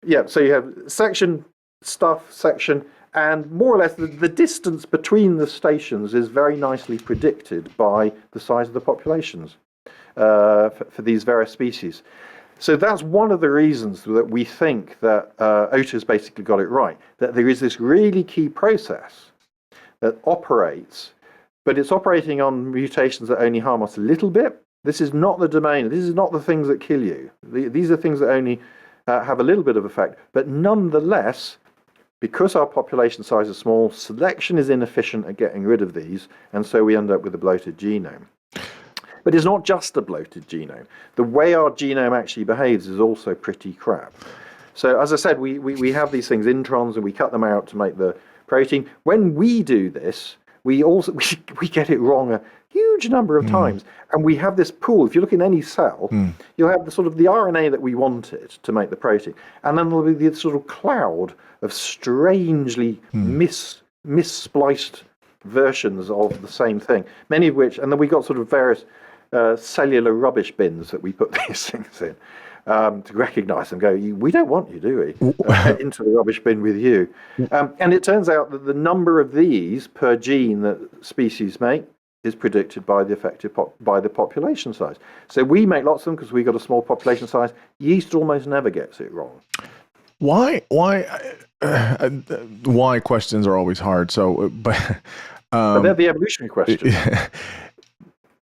B: Yeah, so you have section, stuff, section, and more or less the distance between the stations is very nicely predicted by the size of the populations for these various species. So that's one of the reasons that we think that Ota's basically got it right, that there is this really key process that operates, but it's operating on mutations that only harm us a little bit. This is not the domain. This is not the things that kill you. These are things that only have a little bit of effect. But nonetheless, because our population size is small, selection is inefficient at getting rid of these, and so we end up with a bloated genome. But it's not just a bloated genome. The way our genome actually behaves is also pretty crap. So as I said, we have these things, introns, and we cut them out to make the protein. When we do this, we get it wrong a huge number of times. And we have this pool. If you look in any cell, you'll have the sort of the RNA that we wanted to make the protein. And then there'll be this sort of cloud of strangely misspliced versions of the same thing. Many of which, and then we got sort of various cellular rubbish bins that we put these things in to recognize them, go, we don't want you, do we? Into the rubbish bin with you. And it turns out that the number of these per gene that species make is predicted by the by the population size. So we make lots of them because we've got a small population size. Yeast almost never gets it wrong.
A: Why questions are always hard. So, but
B: they're the evolution question.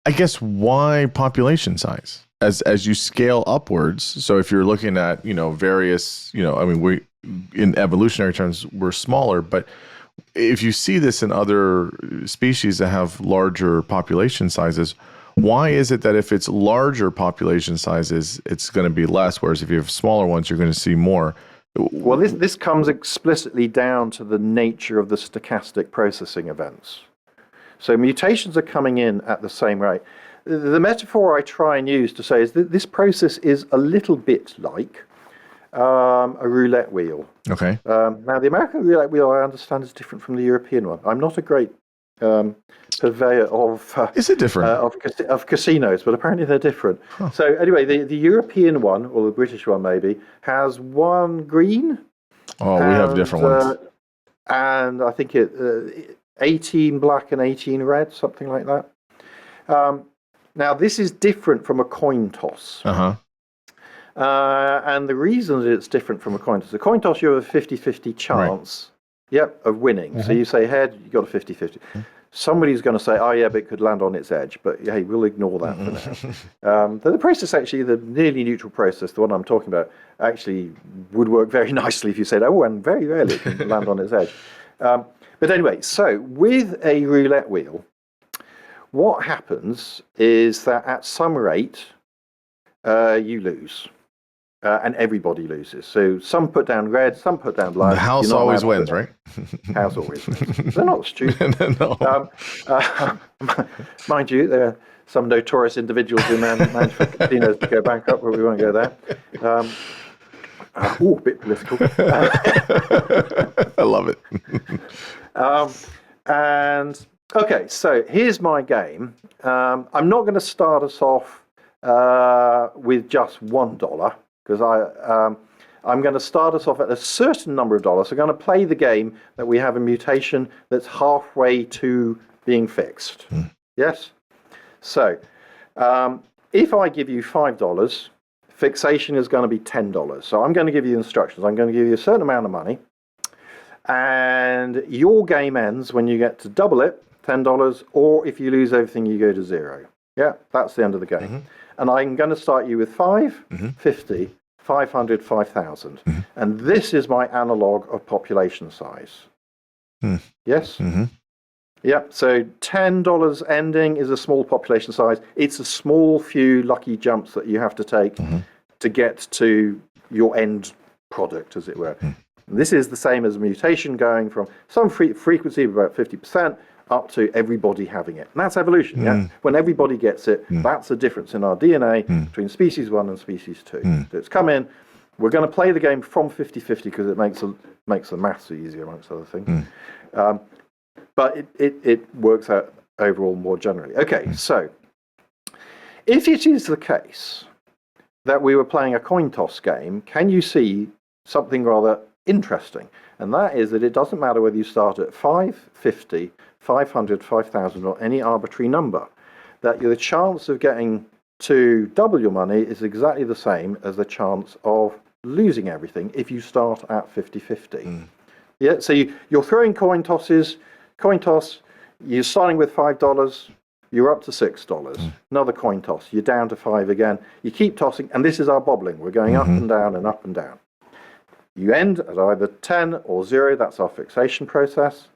A: I guess why population size as you scale upwards. So if you're looking at, various, I mean, we in evolutionary terms, we're smaller, but if you see this in other species that have larger population sizes, why is it that if it's larger population sizes, it's going to be less, whereas if you have smaller ones, you're going to see more?
B: Well, this comes explicitly down to the nature of the stochastic processing events. So mutations are coming in at the same rate. The metaphor I try and use to say is that this process is a little bit like a roulette wheel.
A: Okay.
B: Now, the American roulette wheel, I understand, is different from the European one. I'm not a great purveyor of
A: is it different
B: of casinos, but apparently they're different.
A: Huh.
B: So anyway, the European one, or the British one maybe, has one green.
A: Oh, we have different ones.
B: And I think 18 black and 18 red, something like that. Now, this is different from a coin toss. And the reason that it's different from a coin toss, you have a 50-50 chance of winning. So you say head, you got a 50-50. Somebody's going to say, oh yeah, but it could land on its edge. But hey, we'll ignore that for now. The process actually, the nearly neutral process, the one I'm talking about, actually would work very nicely if you said, oh, and very rarely it can land on its edge. But anyway, so with a roulette wheel, what happens is that at some rate, you lose. And everybody loses. So some put down red, some put down black.
A: The house always wins, right?
B: House always wins. They're not stupid.
A: No.
B: Mind you, there are some notorious individuals who manage for casinos to go bankrupt, but we won't go there. A bit political.
A: I love it.
B: And okay, so here's my game. I'm not going to start us off with just $1. Because I'm going to start us off at a certain number of dollars. So I'm going to play the game that we have a mutation that's halfway to being fixed. Yes? So if I give you $5, fixation is going to be $10. So I'm going to give you instructions. I'm going to give you a certain amount of money. And your game ends when you get to double it, $10, or if you lose everything, you go to 0. Yeah, that's the end of the game. And I'm going to start you with 5, 50, 500, 5,000. And this is my analog of population size. Yes? Yeah, so $10 ending is a small population size. It's a small few lucky jumps that you have to take to get to your end product, as it were. And this is the same as a mutation going from some frequency of about 50% up to everybody having it. And that's evolution, yeah? When everybody gets it, that's the difference in our DNA between species 1 and species 2. So it's come in, we're going to play the game from 50-50 because it makes the maths easier, amongst other things. But it works out overall more generally. Okay, so if it is the case that we were playing a coin toss game, can you see something rather interesting? And that is that it doesn't matter whether you start at 5, 50, 500, 5,000, or any arbitrary number, that the chance of getting to double your money is exactly the same as the chance of losing everything if you start at 50-50. Yeah, so you're throwing coin toss, you're starting with $5, you're up to $6. Another coin toss, you're down to 5 again. You keep tossing, and this is our bobbling. We're going up and down and up and down. You end at either 10 or 0, that's our fixation process.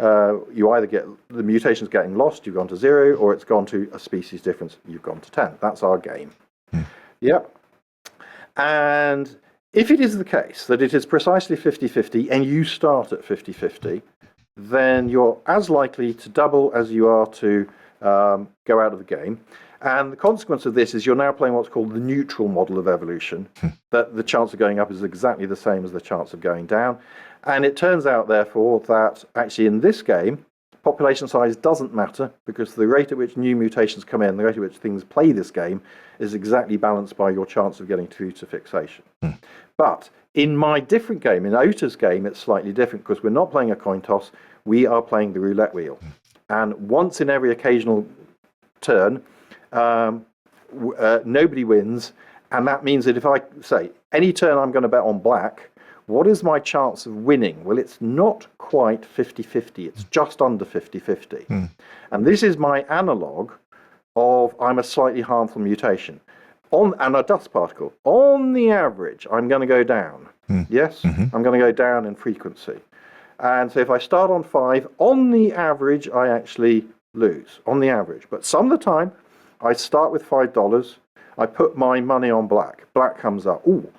B: You either get the mutation's getting lost, you've gone to 0, or it's gone to a species difference, you've gone to 10. That's our game. Yep. And if it is the case that it is precisely 50-50 and you start at 50-50, then you're as likely to double as you are to go out of the game. And the consequence of this is you're now playing what's called the neutral model of evolution, that the chance of going up is exactly the same as the chance of going down. And it turns out, therefore, that actually in this game, population size doesn't matter because the rate at which new mutations come in, the rate at which things play this game, is exactly balanced by your chance of getting through to fixation. But in my different game, in Ota's game, it's slightly different because we're not playing a coin toss, we are playing the roulette wheel. and once in every occasional turn, nobody wins. And that means that if I say any turn I'm going to bet on black, what is my chance of winning? Well, it's not quite 50-50. It's just under 50-50. And this is my analog of I'm a slightly harmful mutation and a dust particle. On the average, I'm going to go down. Yes, I'm going to go down in frequency. And so if I start on 5, on the average, I actually lose, on the average. But some of the time, I start with $5. I put my money on black. Black comes up. Ooh,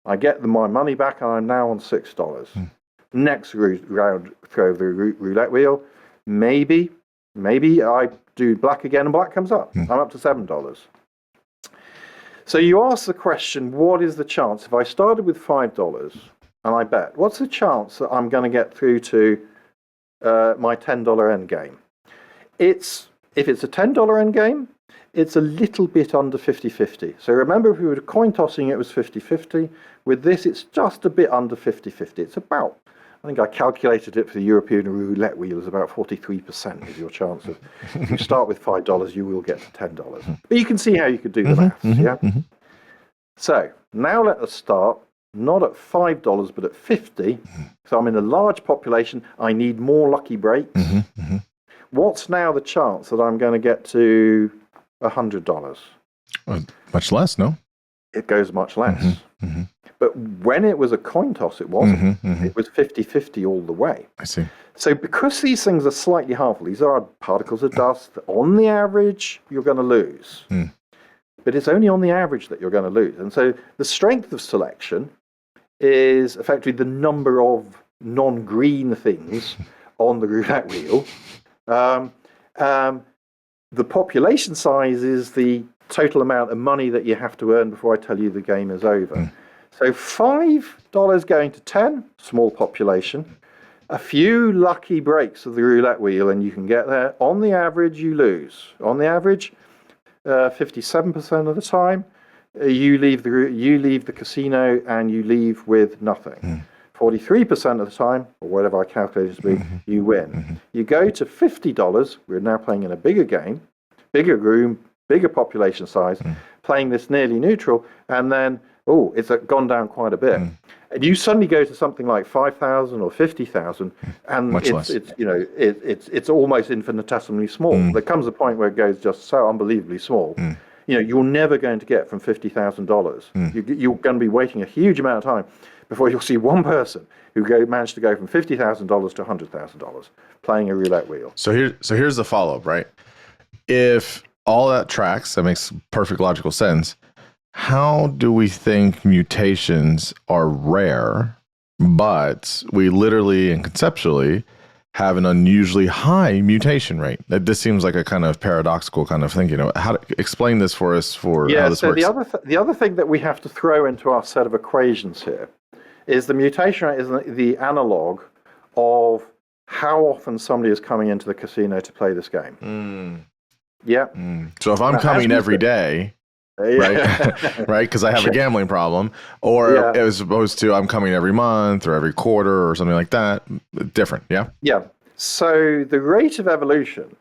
B: I get my money back, and I'm now on $6. Next round, throw the roulette wheel. Maybe I do black again, and black comes up. I'm up to $7. So you ask the question, what is the chance? If I started with $5 and I bet, what's the chance that I'm going to get through to my $10 end game? If it's a $10 end game, it's a little bit under 50-50. So remember, if we were coin tossing, it was 50-50. With this, it's just a bit under 50-50. It's about, I think I calculated it for the European roulette wheel, is about 43% is your chance of, if you start with $5, you will get to $10. But you can see how you could do the maths, yeah? So now let us start, not at $5, but at 50. So I'm in a large population. I need more lucky breaks. What's now the chance that I'm going to get to $100?
A: Much less, no?
B: It goes much less. But when it was a coin toss, it wasn't. It was 50-50 all the way.
A: I see.
B: So because these things are slightly harmful, these are particles of dust, on the average, you're going to lose. But it's only on the average that you're going to lose. And so the strength of selection is effectively the number of non-green things on the roulette wheel. The population size is the total amount of money that you have to earn before I tell you the game is over. So $5 going to 10, small population. A few lucky breaks of the roulette wheel and you can get there. On the average, you lose. On the average, 57% of the time, you leave the casino and you leave with nothing. 43% of the time, or whatever I calculated to be, you win. You go to $50, we're now playing in a bigger game, bigger room, bigger population size, playing this nearly neutral, and then, it's gone down quite a bit. And you suddenly go to something like 5,000 or 50,000, and it's almost infinitesimally small. There comes a point where it goes just so unbelievably small. You're never going to get from $50,000. You're going to be waiting a huge amount of time before you'll see one person who managed to go from $50,000 to $100,000 playing a roulette wheel.
A: So here's the follow-up, right? If all that tracks, that makes perfect logical sense. How do we think mutations are rare, but we literally and conceptually have an unusually high mutation rate? This seems like a kind of paradoxical kind of thing. How to explain this for us how this works?
B: The other thing that we have to throw into our set of equations here is the mutation rate is the analog of how often somebody is coming into the casino to play this game.
A: So if I'm coming every day, right? Right, because I have a gambling problem, or as opposed to I'm coming every month or every quarter or something like that, different, yeah.
B: So the rate of evolution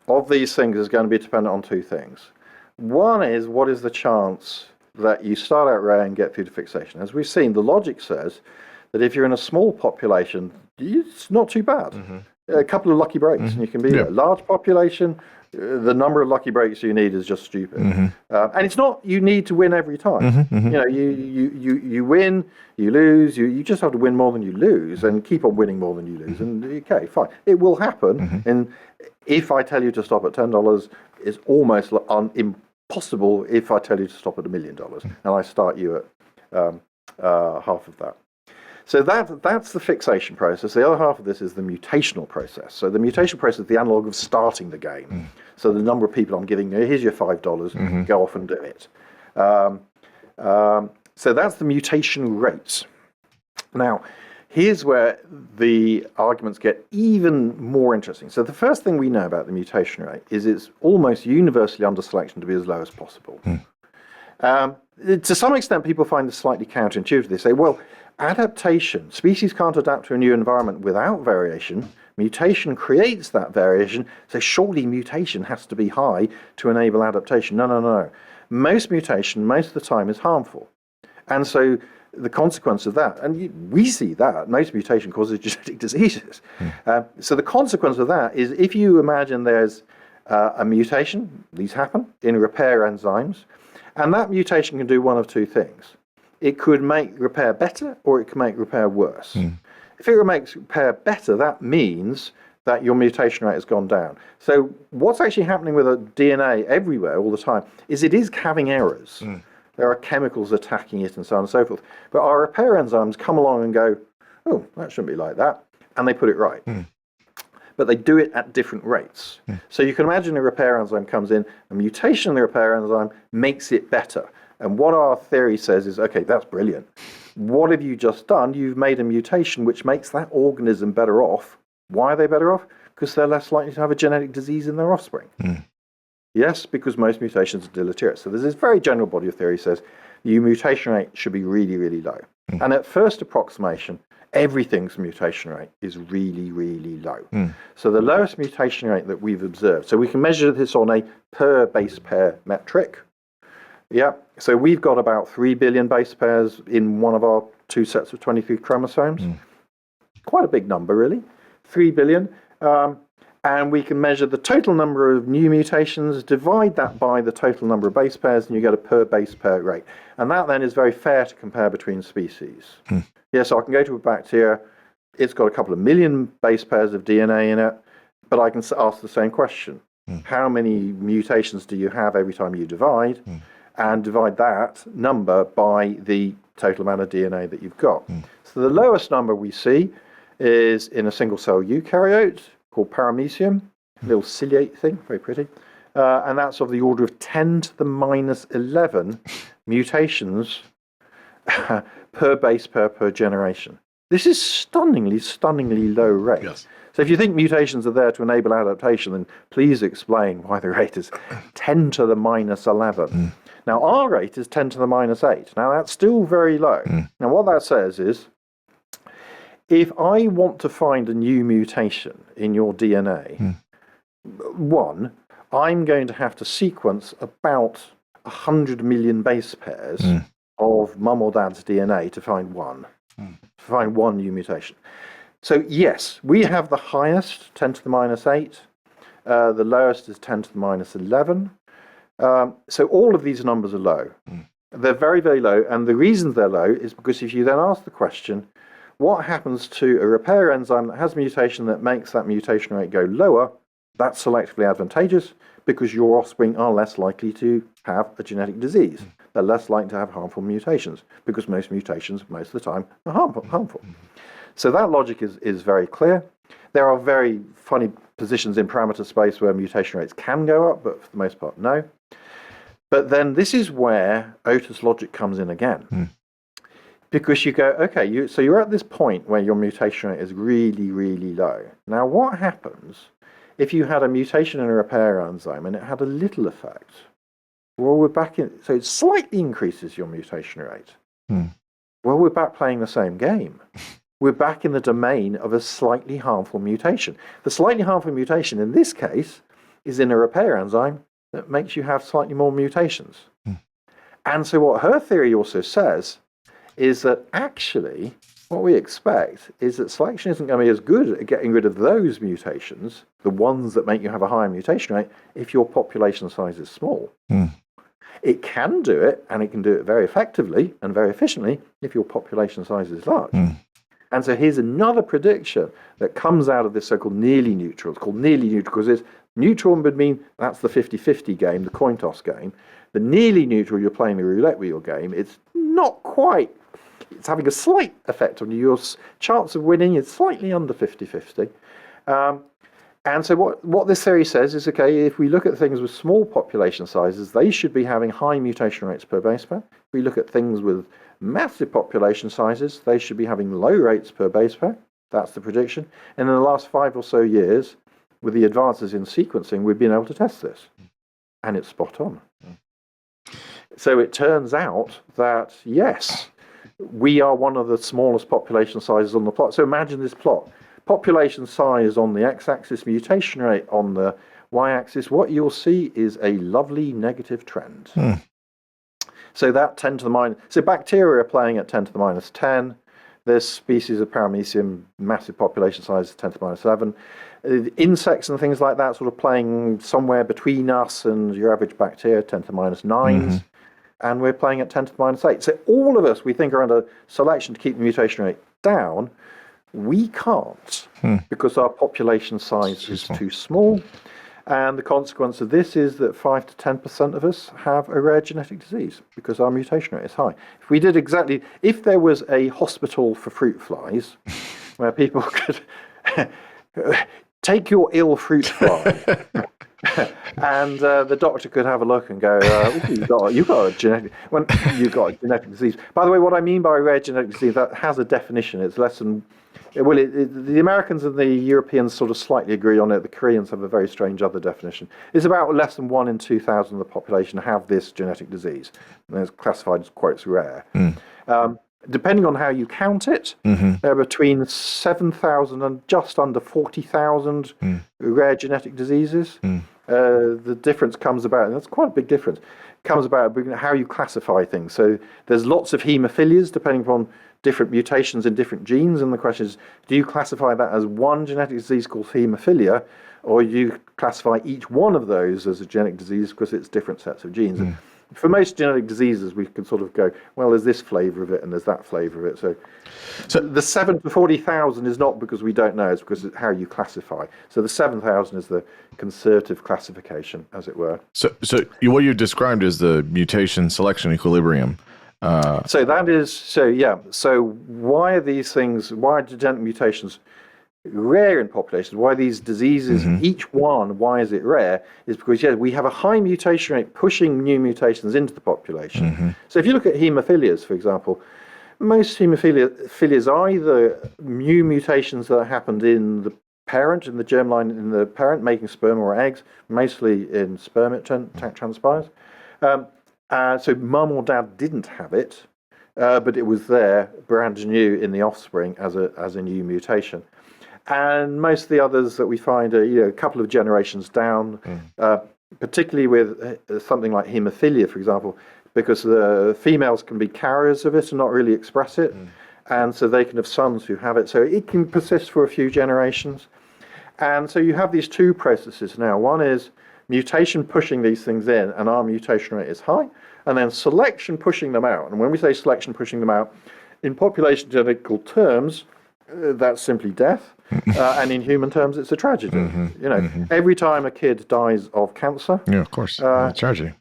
B: of these things is going to be dependent on two things. One is, what is the chance that you start out rare and get through to fixation? As we've seen, the logic says that if you're in a small population, it's not too bad. A couple of lucky breaks and you can be there. Large population, the number of lucky breaks you need is just stupid. And it's not you need to win every time. You win, you lose, you just have to win more than you lose and keep on winning more than you lose. And okay, fine. It will happen. And if I tell you to stop at $10, it's almost impossible if I tell you to stop at $1 million and I start you at half of that. So that's the fixation process. The other half of this is the mutational process. So the mutation process is the analog of starting the game. So the number of people I'm giving, here's your $5, go off and do it. So that's the mutation rate. Now, here's where the arguments get even more interesting. So the first thing we know about the mutation rate is it's almost universally under selection to be as low as possible. To some extent, people find this slightly counterintuitive. They say, well, adaptation, species can't adapt to a new environment without variation, Mutation creates that variation, so surely mutation has to be high to enable adaptation. No, no, no. Most mutation, most of the time, is harmful. And so the consequence of that, and we see that, most mutation causes genetic diseases. So the consequence of that is if you imagine there's a mutation, these happen, in repair enzymes, and that mutation can do one of two things. It could make repair better, or it can make repair worse. If it makes repair better, that means that your mutation rate has gone down. So what's actually happening with a DNA everywhere all the time is it is having errors. There are chemicals attacking it and so on and so forth. But our repair enzymes come along and go, oh, that shouldn't be like that, and they put it right. But they do it at different rates. So you can imagine a repair enzyme comes in, a mutation in the repair enzyme makes it better. And what our theory says is, okay, that's brilliant. What have you just done? You've made a mutation which makes that organism better off. Why are they better off? Because they're less likely to have a genetic disease in their offspring. Yes, because most mutations are deleterious. So there's this very general body of theory that says your mutation rate should be really, really low. And at first approximation, everything's mutation rate is really, really low. So the lowest mutation rate that we've observed, so we can measure this on a per base pair metric. Yeah, so we've got about 3 billion base pairs in one of our 2 sets of 23 chromosomes. Quite a big number, really, 3 billion. And we can measure the total number of new mutations, divide that by the total number of base pairs, and you get a per base pair rate. And that then is very fair to compare between species. Yeah, so I can go to a bacteria, it's got a couple of million base pairs of DNA in it, but I can ask the same question. How many mutations do you have every time you divide? And divide that number by the total amount of DNA that you've got. So the lowest number we see is in a single cell eukaryote called paramecium, a little ciliate thing, very pretty. And that's of the order of 10 to the minus 11 mutations per base pair per generation. This is stunningly, stunningly low rate.
A: Yes.
B: So if you think mutations are there to enable adaptation, then please explain why the rate is 10 to the minus 11. Now, our rate is 10 to the minus 8. Now, that's still very low. Now, what that says is, if I want to find a new mutation in your DNA, one, I'm going to have to sequence about 100 million base pairs of mum or dad's DNA to find one, new mutation. So, yes, we have the highest, 10 to the minus 8. The lowest is 10 to the minus 11. So all of these numbers are low. They're very, very low. And the reason they're low is because if you then ask the question, what happens to a repair enzyme that has a mutation that makes that mutation rate go lower, that's selectively advantageous because your offspring are less likely to have a genetic disease. They're less likely to have harmful mutations because most mutations, most of the time, are harmful. So that logic is very clear. There are very funny positions in parameter space where mutation rates can go up, but for the most part, no. But then this is where Otis logic comes in again. Because you go, okay, so you're at this point where your mutation rate is really, really low. Now, what happens if you had a mutation in a repair enzyme and it had a little effect? Well, we're back in, so it slightly increases your mutation rate. Well, we're back playing the same game. We're back in the domain of a slightly harmful mutation. The slightly harmful mutation in this case is in a repair enzyme that makes you have slightly more mutations. And so what her theory also says is that actually what we expect is that selection isn't going to be as good at getting rid of those mutations, the ones that make you have a higher mutation rate, if your population size is small. It can do it, and it can do it very effectively and very efficiently if your population size is large. And so here's another prediction that comes out of this so-called nearly neutral. It's called nearly neutral because it's neutral would mean that's the 50-50 game, the coin toss game. The nearly neutral, you're playing the roulette wheel game. It's not quite, it's having a slight effect on you. Your chance of winning is slightly under 50-50. And so what this theory says is, okay, if we look at things with small population sizes, they should be having high mutation rates per base pair. If we look at things with massive population sizes, they should be having low rates per base pair. That's the prediction. And in the last 5 or so years, with the advances in sequencing, we've been able to test this. And it's spot on. So it turns out that, yes, we are one of the smallest population sizes on the plot. So imagine this plot. population size on the x-axis, mutation rate on the y-axis, what you'll see is a lovely negative trend. So that 10 to the minus, so bacteria are playing at 10 to the minus 10. This species of Paramecium, massive population size, 10 to the minus 11. Insects and things like that sort of playing somewhere between us and your average bacteria, 10 to the minus 9s. And we're playing at 10 to the minus 8. So all of us, we think, are under selection to keep the mutation rate down. We can't because our population size is too small. And the consequence of this is that 5 to 10% of us have a rare genetic disease because our mutation rate is high. If we did exactly, if there was a hospital for fruit flies where people could take your ill fruit fly and the doctor could have a look and go, you've got a genetic disease. By the way, what I mean by rare genetic disease, that has a definition. It's less than, well, the Americans and the Europeans sort of slightly agree on it. The Koreans have a very strange other definition. It's about less than 1 in 2,000 of the population have this genetic disease. And it's classified as, quote, rare. Depending on how you count it, there are between 7,000 and just under 40,000 rare genetic diseases. The difference comes about, and that's quite a big difference, comes about how you classify things. So there's lots of hemophilias depending upon different mutations in different genes, and the question is, do you classify that as one genetic disease called hemophilia, or you classify each one of those as a genetic disease because it's different sets of genes? For most genetic diseases, we can sort of go, well, there's this flavour of it and there's that flavour of it. So the 7 to 40,000 is not because we don't know, it's because it's how you classify. So the 7,000 is the conservative classification, as it were.
A: So what you described is the mutation selection equilibrium.
B: So why are these things, why are genetic mutations rare in populations? Why these diseases, each one, why is it rare? Is because we have a high mutation rate pushing new mutations into the population. So if you look at hemophilias, for example, most hemophilias are either new mutations that happened in the parent, in the germline in the parent, making sperm or eggs, mostly in sperm it transpires. So mum or dad didn't have it, but it was there, brand new in the offspring as a new mutation. And most of the others that we find are a couple of generations down, particularly with something like hemophilia, for example, because the females can be carriers of it and not really express it. And so they can have sons who have it. So it can persist for a few generations. And so you have these two processes now. One is mutation pushing these things in, and our mutation rate is high. And then selection pushing them out. And when we say selection pushing them out, in population genetical terms, that's simply death. And in human terms, it's a tragedy. Every time a kid dies of cancer,
A: of course, tragedy.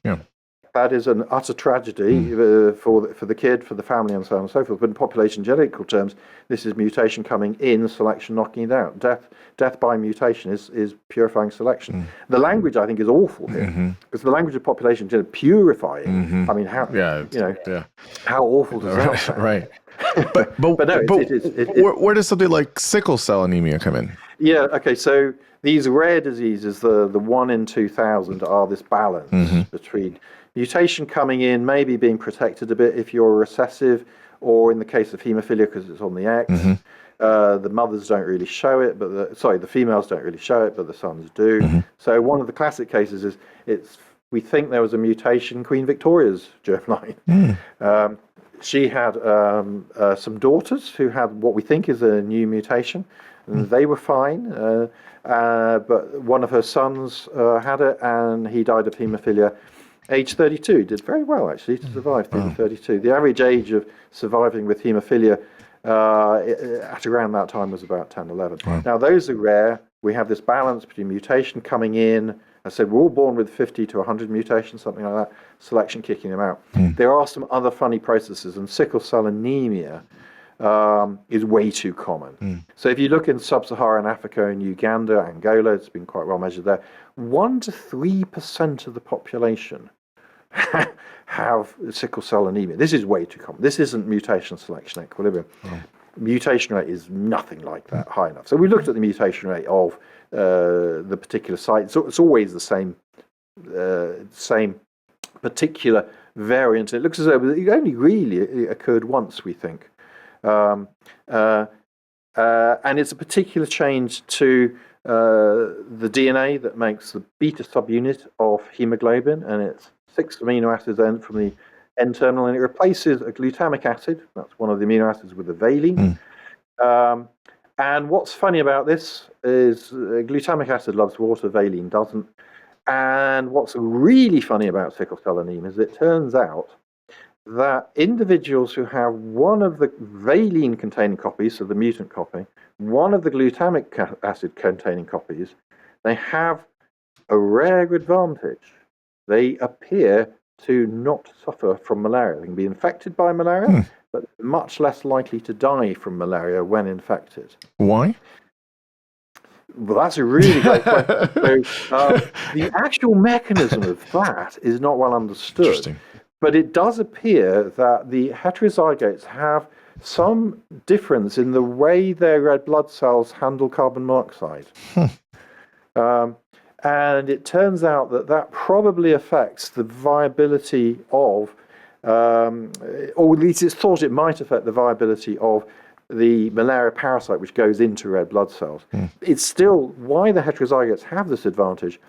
B: That is an utter tragedy for the kid, for the family, and so on and so forth. But in population genetical terms, this is mutation coming in, selection knocking it out. Death by mutation is purifying selection. The language, I think, is awful here because the language of population genetics purifying. I mean, how how awful does that sound?
A: Right. But no, where does something like sickle cell anemia come in?
B: Yeah. Okay. So these rare diseases, the 1 in 2,000, are this balance between mutation coming in, maybe being protected a bit if you're recessive, or in the case of hemophilia because it's on the X. The mothers don't really show it, but the females don't really show it, but the sons do. So one of the classic cases is we think there was a mutation in Queen Victoria's germline. She had some daughters who had what we think is a new mutation, and they were fine. But one of her sons had it, and he died of hemophilia. Age 32, did very well actually to survive through 32. The average age of surviving with hemophilia at around that time was about 10, 11. Now those are rare. We have this balance between mutation coming in. I said we're all born with 50 to 100 mutations, something like that, selection kicking them out. There are some other funny processes, and sickle cell anemia is way too common. So if you look in sub-Saharan Africa and Uganda, Angola, it's been quite well measured there, 1 to 3% of the population have sickle cell anemia. This is way too common. This isn't mutation selection equilibrium. Mutation rate is nothing like that, high enough. So we looked at the mutation rate of the particular site. So it's always the same particular variant. It looks as though it only really occurred once, we think. And it's a particular change to the DNA that makes the beta subunit of hemoglobin, and it's 6 amino acids then from the N-terminal, and it replaces a glutamic acid. That's one of the amino acids with a valine. And what's funny about this is glutamic acid loves water, valine doesn't. And what's really funny about sickle cell anemia is it turns out that individuals who have one of the valine containing copies, so the mutant copy, one of the glutamic acid containing copies, they have a rare advantage. They appear to not suffer from malaria. They can be infected by malaria, but much less likely to die from malaria when infected.
A: Why?
B: Well, that's a really great question. So, the actual mechanism of that is not well understood.
A: Interesting.
B: But it does appear that the heterozygotes have some difference in the way their red blood cells handle carbon monoxide. And it turns out that that probably affects the viability of, or at least it's thought it might affect the viability of the malaria parasite which goes into red blood cells. It's still why the heterozygotes have this advantage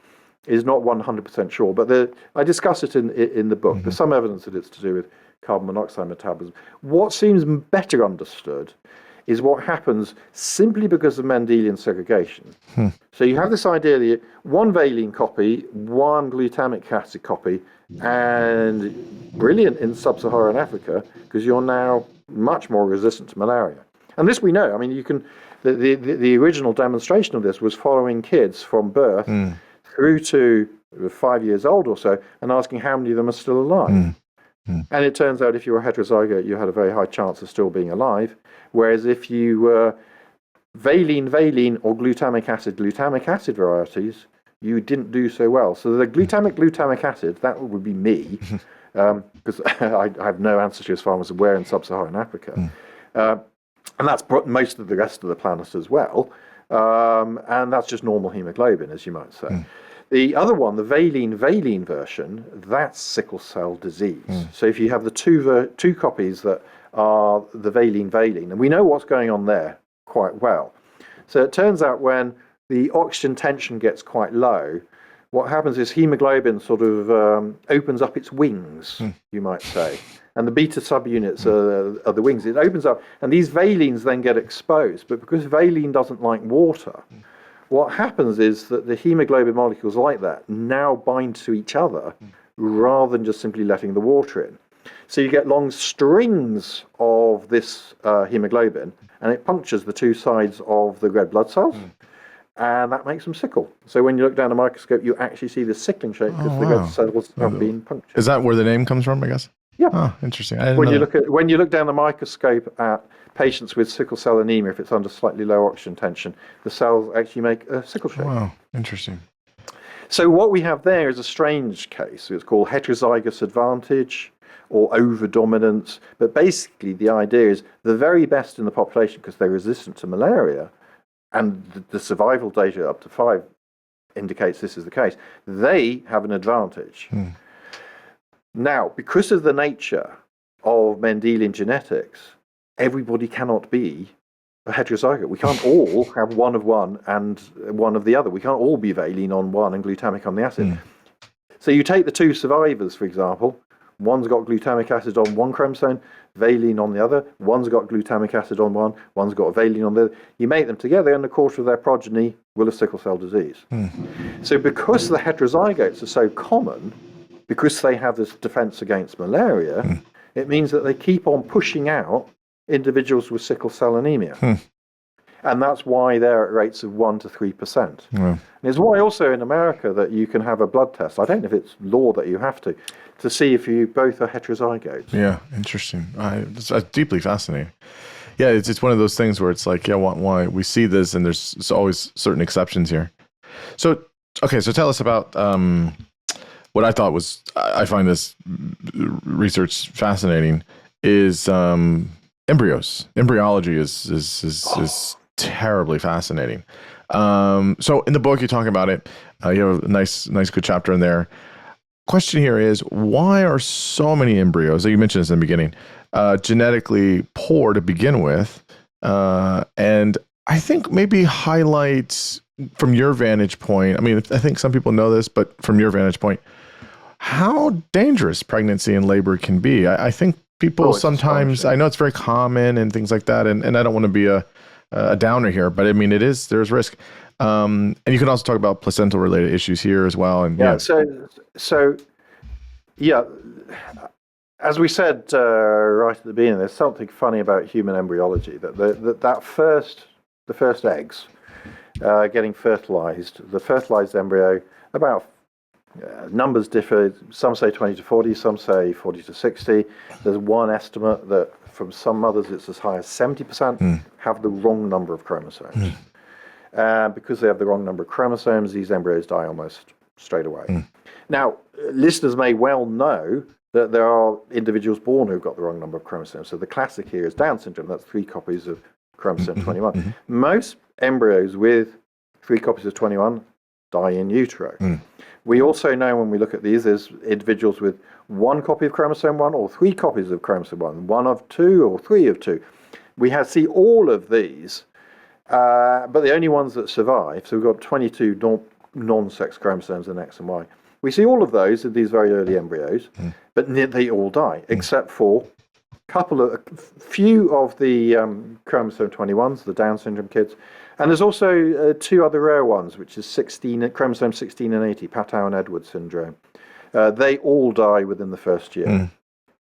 B: is not 100% sure, but I discuss it in the book. There's some evidence that it's to do with carbon monoxide metabolism. What seems better understood is what happens simply because of Mendelian segregation. So you have this idea that one valine copy, one glutamic acid copy, and brilliant in sub-Saharan Africa because you're now much more resistant to malaria. And this we know. I mean, you can. The original demonstration of this was following kids from birth through to 5 years old or so, and asking how many of them are still alive. And it turns out if you were heterozygote, you had a very high chance of still being alive. Whereas if you were valine, or glutamic acid varieties, you didn't do so well. So the glutamic acid, that would be me, because I have no ancestry as far as I'm aware in sub-Saharan Africa. And that's most of the rest of the planet as well. And that's just normal hemoglobin, as you might say. The other one, the valine version, that's sickle cell disease. So if you have the two copies that are the valine, and we know what's going on there quite well. So it turns out when the oxygen tension gets quite low, what happens is hemoglobin sort of opens up its wings, you might say. And the beta subunits are the wings. It opens up, and these valines then get exposed. But because valine doesn't like water, what happens is that the hemoglobin molecules like that now bind to each other rather than just simply letting the water in. So you get long strings of this hemoglobin, and it punctures the two sides of the red blood cells, and that makes them sickle. So when you look down a microscope, you actually see the sickling shape because the red cells have been punctured.
A: Is that where the name comes from, I guess?
B: Yeah.
A: Oh, interesting.
B: When you look down the microscope at patients with sickle cell anemia, if it's under slightly low oxygen tension, the cells actually make a sickle shape.
A: Wow, interesting.
B: So what we have there is a strange case. It's called heterozygous advantage or overdominance. But basically the idea is the very best in the population, because they're resistant to malaria, and the survival data up to 5 indicates this is the case, they have an advantage. Now, because of the nature of Mendelian genetics, everybody cannot be a heterozygote. We can't all have one of one and one of the other. We can't all be valine on one and glutamic on the acid. So you take the two survivors, for example. One's got glutamic acid on one chromosome, valine on the other. One's got glutamic acid on one, one's got valine on the other. You make them together, and a quarter of their progeny will have sickle cell disease. So because the heterozygotes are so common, because they have this defense against malaria, it means that they keep on pushing out individuals with sickle cell anemia. And that's why they're at rates of 1 to 3%. And it's why also in America that you can have a blood test. I don't know if it's law that you have to see if you both are heterozygotes.
A: Yeah, interesting. It's deeply fascinating. Yeah, it's one of those things where it's like, yeah, why we see this, and there's always certain exceptions here. So, okay, so tell us about what I thought was, I find this research fascinating, is embryos. Embryology is terribly fascinating. So in the book, you talk about it. You have a nice good chapter in there. Question here is, why are so many embryos, you mentioned this in the beginning, genetically poor to begin with, And I think maybe highlight from your vantage point. I mean, I think some people know this, but from your vantage point, how dangerous pregnancy and labor can be. I think people
B: It's
A: sometimes, I
B: astonishing.
A: know it's very common and things like that, and I don't want to be a downer here, but I mean, there's risk. And you can also talk about placental related issues here as well. And
B: Yeah.
A: yeah.
B: So yeah, as we said right at the beginning, there's something funny about human embryology that the first eggs getting fertilized, the fertilized embryo, about numbers differ. Some say 20 to 40, some say 40 to 60. There's one estimate that from some mothers it's as high as 70% have the wrong number of chromosomes. Because they have the wrong number of chromosomes, these embryos die almost straight away. Now, listeners may well know that there are individuals born who've got the wrong number of chromosomes. So the classic here is Down syndrome. That's 3 copies of chromosome 21. Most embryos with 3 copies of 21 die in utero. We also know when we look at these, there's individuals with 1 copy of chromosome 1 or 3 copies of chromosome 1 of 2 or 3 of 2. We see all of these, but the only ones that survive, so we've got 22 non-sex chromosomes in X and Y. We see all of those in these very early embryos, but they all die, except for few of the chromosome 21s, the Down syndrome kids, and there's also 2 other rare ones, which is chromosome 16 and 80, Patau and Edwards syndrome. They all die within the first year.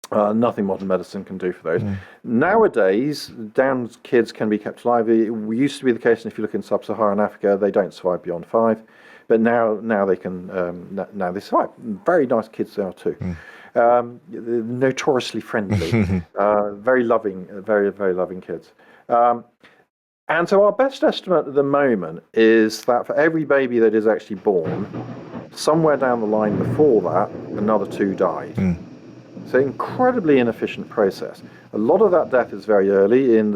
B: Nothing modern medicine can do for those. Nowadays, Down kids can be kept alive. It used to be the case, and if you look in sub-Saharan Africa, they don't survive beyond 5. But now they can. Now they survive. Very nice kids they are too. Notoriously friendly, very loving, very loving kids. And so our best estimate at the moment is that for every baby that is actually born, somewhere down the line before that, another 2 died. So incredibly inefficient process. A lot of that death is very early in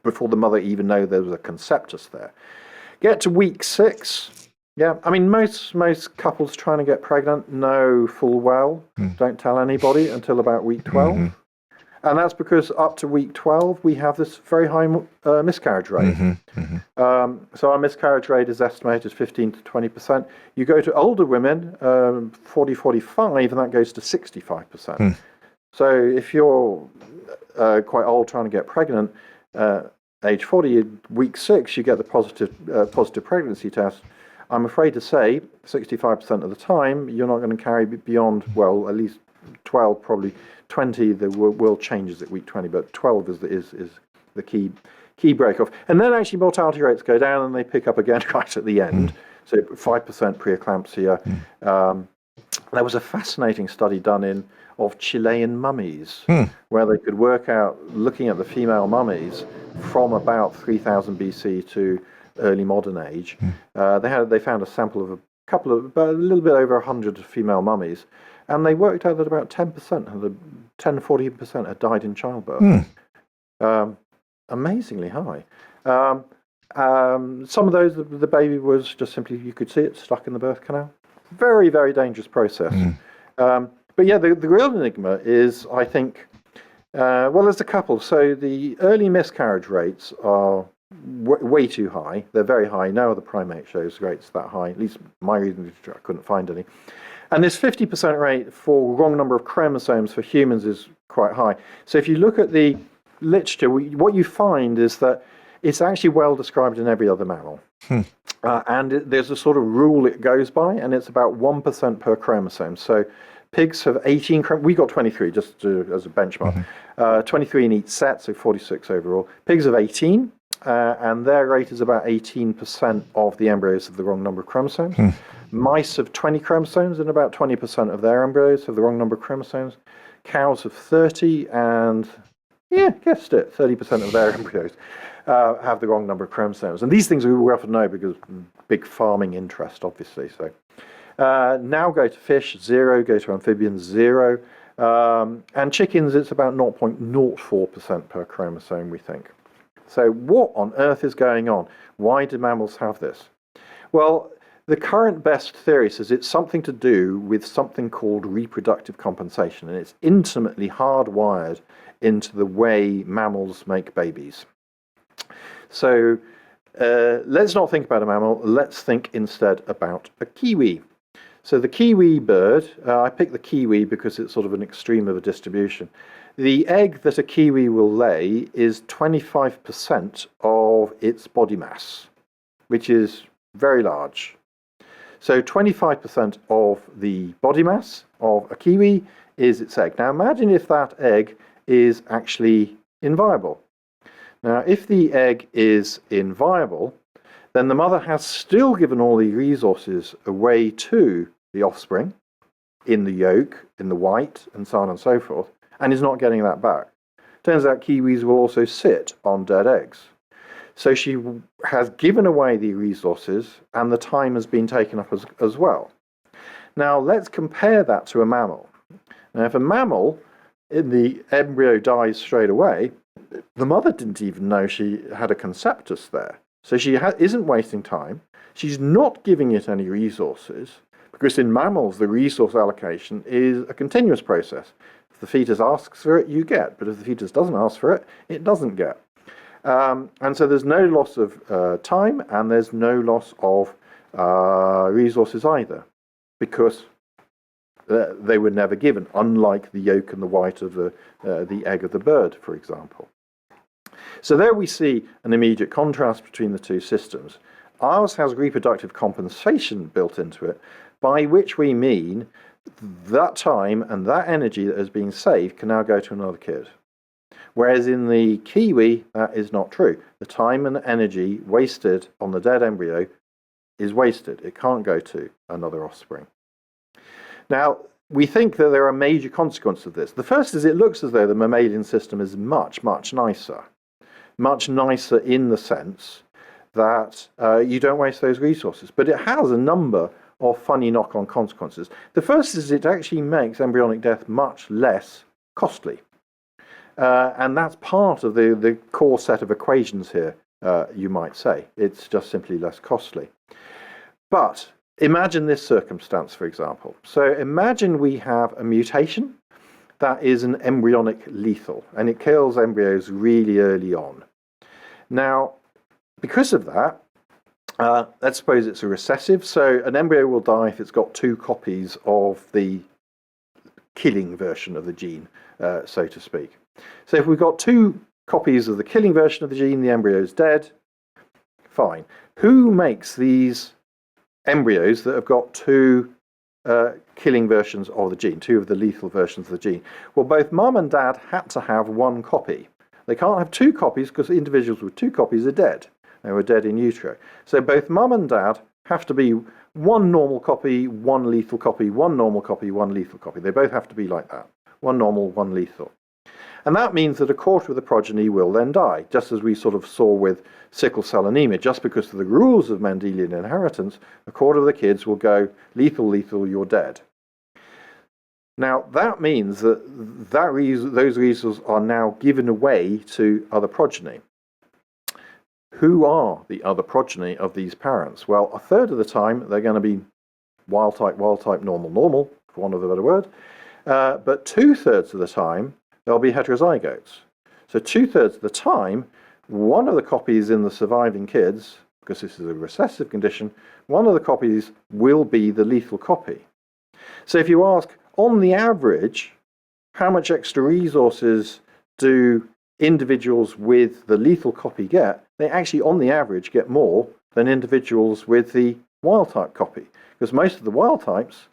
B: before the mother even knows there was a conceptus there. Get to week 6. Yeah, I mean, most couples trying to get pregnant know full well, don't tell anybody until about week 12. And that's because up to week 12, we have this very high miscarriage rate. So our miscarriage rate is estimated 15 to 20%. You go to older women, 40, 45, and that goes to 65%. So if you're quite old trying to get pregnant, age 40, week 6, you get the positive pregnancy test. I'm afraid to say, 65% of the time, you're not going to carry beyond, well, at least 12, probably 20. The world changes at week 20, but 12 is the key break off. And then actually mortality rates go down and they pick up again right at the end. So 5% preeclampsia. There was a fascinating study done of Chilean mummies, where they could work out, looking at the female mummies from about 3000 BC to early modern age. They found a sample of a little bit over 100 female mummies, and they worked out that about 10-14% had died in childbirth. Amazingly high. Some of those, the baby was just simply, you could see it stuck in the birth canal. Very, very dangerous process. But yeah, the real enigma is, I think, well, there's a couple. So the early miscarriage rates are way too high. They're very high. No other primate shows rates that high. At least my reading, I couldn't find any. And this 50% rate for wrong number of chromosomes for humans is quite high. So if you look at the literature, what you find is that it's actually well described in every other mammal. And there's a sort of rule it goes by, and it's about 1% per chromosome. So pigs have 18 we got 23 just as a benchmark. 23 in each set, so 46 overall. Pigs have 18, and their rate is about 18% of the embryos have the wrong number of chromosomes. Mice have 20 chromosomes, and about 20% of their embryos have the wrong number of chromosomes. Cows have 30, and yeah, guessed it, 30% of their embryos have the wrong number of chromosomes. And these things we often know because big farming interest, obviously. So now go to fish, 0, go to amphibians, 0. And chickens, it's about 0.04% per chromosome, we think. So what on earth is going on? Why do mammals have this? Well, The current best theory says it's something to do with something called reproductive compensation, and it's intimately hardwired into the way mammals make babies. So let's not think about a mammal, let's think instead about a kiwi. So the kiwi bird, I picked the kiwi because it's sort of an extreme of a distribution. The egg that a kiwi will lay is 25% of its body mass, which is very large. So 25% of the body mass of a kiwi is its egg. Now imagine if that egg is actually inviable. Now if the egg is inviable, then the mother has still given all the resources away to the offspring in the yolk, in the white, and so on and so forth, and is not getting that back. Turns out kiwis will also sit on dead eggs. So she has given away the resources and the time has been taken up as well. Now let's compare that to a mammal. Now if a mammal, the embryo dies straight away, the mother didn't even know she had a conceptus there. So she isn't wasting time. She's not giving it any resources, because in mammals the resource allocation is a continuous process. If the fetus asks for it, you get, but if the fetus doesn't ask for it, it doesn't get. And so there's no loss of time, and there's no loss of resources either, because they were never given, unlike the yolk and the white of the egg of the bird, for example. So there we see an immediate contrast between the two systems. Ours has reproductive compensation built into it, by which we mean that time and that energy that has been saved can now go to another kid. Whereas in the kiwi, that is not true. The time and energy wasted on the dead embryo is wasted. It can't go to another offspring. Now, we think that there are major consequences of this. The first is it looks as though the mammalian system is much, much nicer. Much nicer in the sense that you don't waste those resources. But it has a number of funny knock-on consequences. The first is it actually makes embryonic death much less costly. And that's part of the core set of equations here, you might say. It's just simply less costly. But imagine this circumstance, for example. So imagine we have a mutation that is an embryonic lethal, and it kills embryos really early on. Now, because of that, let's suppose it's a recessive. So an embryo will die if it's got 2 copies of the killing version of the gene, so to speak. So if we've got 2 copies of the killing version of the gene, the embryo is dead. Fine. Who makes these embryos that have got 2 killing versions of the gene, 2 of the lethal versions of the gene? Well, both mum and dad had to have 1 copy. They can't have 2 copies because individuals with 2 copies are dead. They were dead in utero. So both mum and dad have to be 1 normal copy, 1 lethal copy, 1 normal copy, 1 lethal copy. They both have to be like that. 1 normal, 1 lethal. And that means that a quarter of the progeny will then die, just as we sort of saw with sickle cell anemia. Just because of the rules of Mendelian inheritance, a quarter of the kids will go lethal, lethal, you're dead. Now, that means that those resources are now given away to other progeny. Who are the other progeny of these parents? Well, a third of the time, they're going to be wild type, normal, for want of a better word. But 2/3 of the time, they'll be heterozygotes. So 2/3 of the time, one of the copies in the surviving kids, because this is a recessive condition, one of the copies will be the lethal copy. So if you ask, on the average, how much extra resources do individuals with the lethal copy get? They actually, on the average, get more than individuals with the wild type copy, because most of the wild types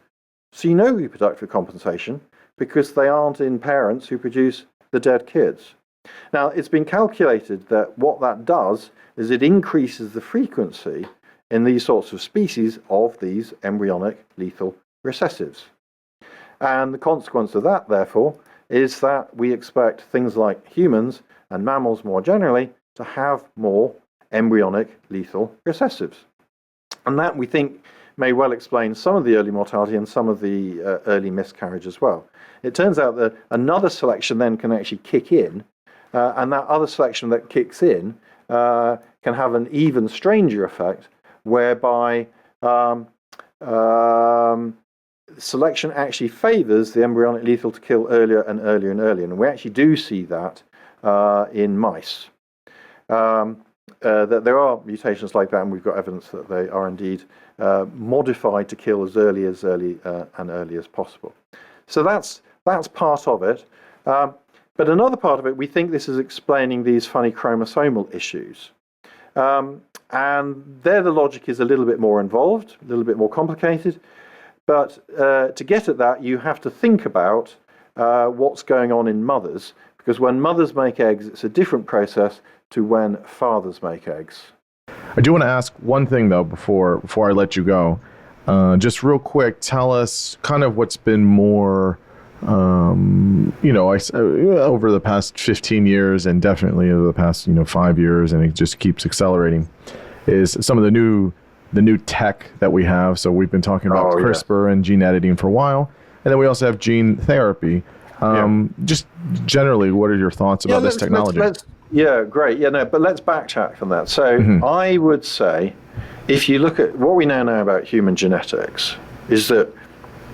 B: see no reproductive compensation because they aren't in parents who produce the dead kids. Now, it's been calculated that what that does is it increases the frequency in these sorts of species of these embryonic lethal recessives. And the consequence of that, therefore, is that we expect things like humans and mammals more generally to have more embryonic lethal recessives. And that, we think, may well explain some of the early mortality and some of the early miscarriage as well. It turns out that another selection then can actually kick in, and that other selection that kicks in can have an even stranger effect, whereby selection actually favors the embryonic lethal to kill earlier and earlier and earlier. And we actually do see that in mice. That there are mutations like that, and we've got evidence that they are indeed modified to kill as early and early as possible. So that's part of it. But another part of it, we think this is explaining these funny chromosomal issues. And there the logic is a little bit more involved, a little bit more complicated. But to get at that, you have to think about what's going on in mothers, because when mothers make eggs, it's a different process to when fathers make eggs.
A: I do want to ask one thing, though, before I let you go. Just real quick, tell us kind of what's been more, over the past 15 years and definitely over the past, 5 years, and it just keeps accelerating, is some of the new tech that we have. So we've been talking about CRISPR and gene editing for a while, and then we also have gene therapy. Just generally, what are your thoughts about this technology?
B: Great. But let's backtrack from that. So I would say, if you look at what we know now about human genetics, is that,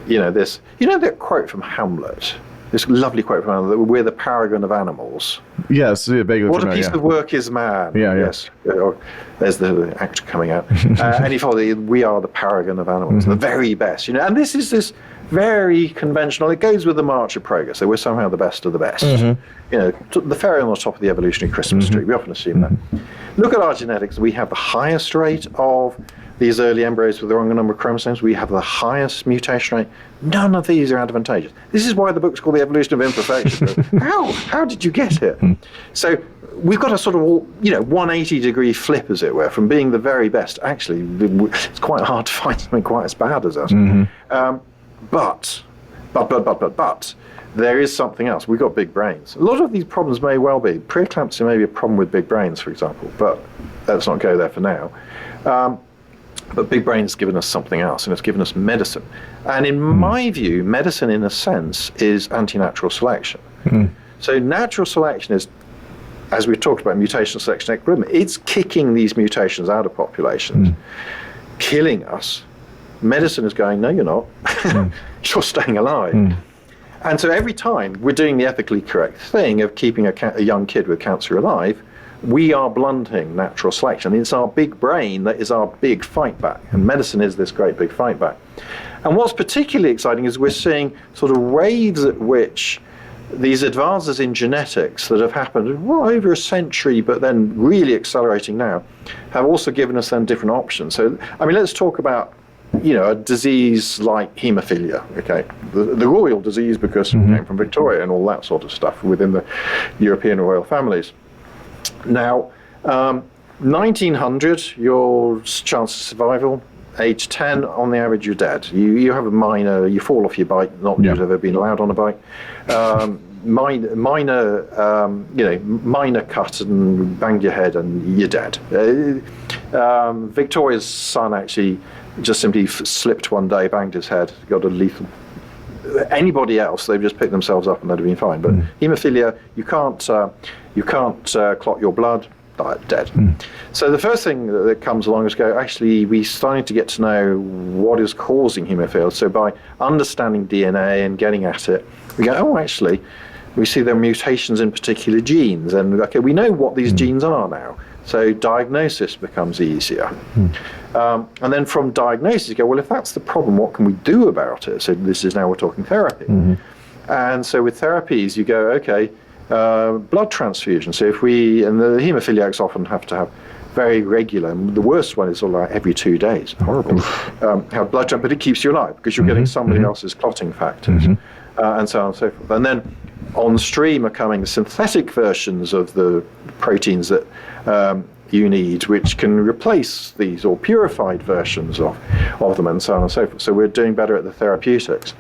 B: that quote from Hamlet, this lovely quote from Hamlet, that we're the paragon of animals.
A: Yes,
B: what a piece of work is man. Yes. There's the actor coming out. And if we are the paragon of animals, the very best. And this is this very conventional. It goes with the march of progress. So we're somehow the best of the best. The fairy on the top of the evolutionary Christmas tree. We often assume that. Look at our genetics. We have the highest rate of these early embryos with the wrong number of chromosomes. We have the highest mutation rate. None of these are advantageous. This is why the book's called The Evolution of Imperfection. How did you get here? So we've got a sort of 180-degree flip, as it were, from being the very best. Actually, it's quite hard to find something quite as bad as us. But there is something else. We've got big brains. A lot of these problems may well be. Preeclampsia may be a problem with big brains, for example, but let's not go there for now. But big brain's given us something else, and it's given us medicine. And in my view, medicine, in a sense, is anti-natural selection. So natural selection is, as we've talked about, mutational selection equilibrium, it's kicking these mutations out of populations, killing us. Medicine is going, no, you're not. You're staying alive. And so every time we're doing the ethically correct thing of keeping a young kid with cancer alive, we are blunting natural selection. It's our big brain that is our big fight back. And medicine is this great big fight back. And what's particularly exciting is we're seeing sort of waves at which these advances in genetics that have happened over a century, but then really accelerating now, have also given us then different options. So, let's talk about a disease like haemophilia, the royal disease, because it came from Victoria and all that sort of stuff within the European royal families. Now, 1900, your chance of survival, age 10, on the average, you're dead. You have you fall off your bike, not that you've ever been allowed on a bike. Minor cut and banged your head and you're dead. Victoria's son actually just simply slipped one day, banged his head, got a lethal. Anybody else, they've just picked themselves up and they'd have been fine. But haemophilia, you can't clot your blood, dead. So the first thing that comes along is we're starting to get to know what is causing haemophilia. So by understanding DNA and getting at it, we go, we see there are mutations in particular genes, and we know what these genes are now. So diagnosis becomes easier. And then from diagnosis, you go, if that's the problem, what can we do about it? So this is now we're talking therapy. And so with therapies, you go, blood transfusion. So and the haemophiliacs often have to have very regular, and the worst one is sort of like every 2 days. Horrible. Have blood transfusion, but it keeps you alive because you're getting somebody else's clotting factors, and so on and so forth. And then on stream are coming synthetic versions of the proteins that you need, which can replace these, or purified versions of them, and so on and so forth. So we're doing better at the therapeutics.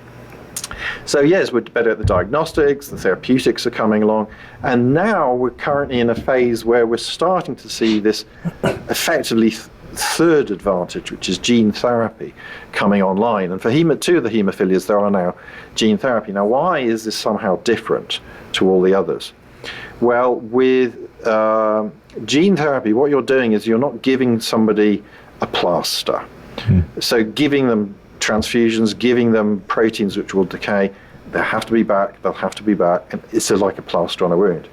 B: So yes, we're better at the diagnostics, the therapeutics are coming along, and now we're currently in a phase where we're starting to see this effectively third advantage, which is gene therapy, coming online. And for two of the haemophilias, there are now gene therapy. Now, why is this somehow different to all the others? Well, with gene therapy, what you're doing is you're not giving somebody a plaster. So giving them transfusions, giving them proteins which will decay, they'll have to be back, and it's like a plaster on a wound.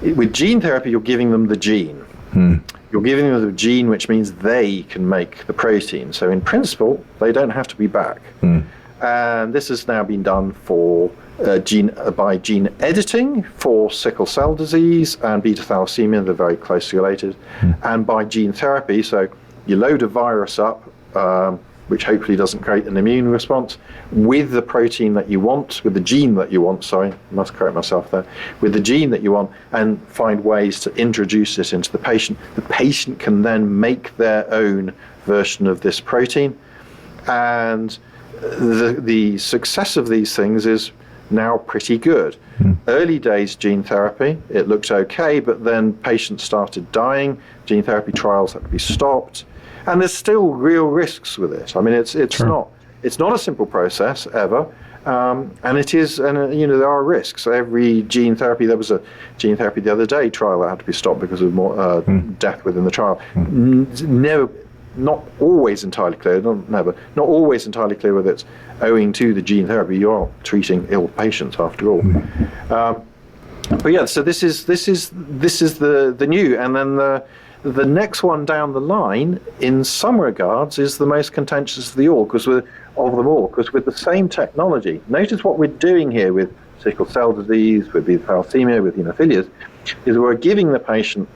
B: With gene therapy, you're giving them the gene. You're giving them the gene, which means they can make the protein. So in principle, they don't have to be back. And this has now been done for by gene editing for sickle cell disease and beta thalassemia, they're very closely related, and by gene therapy. So you load a virus up, which hopefully doesn't create an immune response, with the protein that you want, with the gene that you want, sorry, I must correct myself there, with the gene that you want, and find ways to introduce it into the patient. The patient can then make their own version of this protein, and the success of these things is now pretty good. Early days gene therapy, it looked okay, but then patients started dying, gene therapy trials had to be stopped, and there's still real risks with it. I mean, it's not a simple process ever, and it is, and there are risks. Every gene therapy, there was a gene therapy the other day trial that had to be stopped because of more death within the trial. Not always entirely clear, not always entirely clear whether it's owing to the gene therapy. You are treating ill patients after all. But yeah, so this is the new, and then the next one down the line, in some regards, is the most contentious of them all, because with the same technology. Notice what we're doing here with sickle cell disease, with beta thalassemia, with hemophilias, is we're giving the patient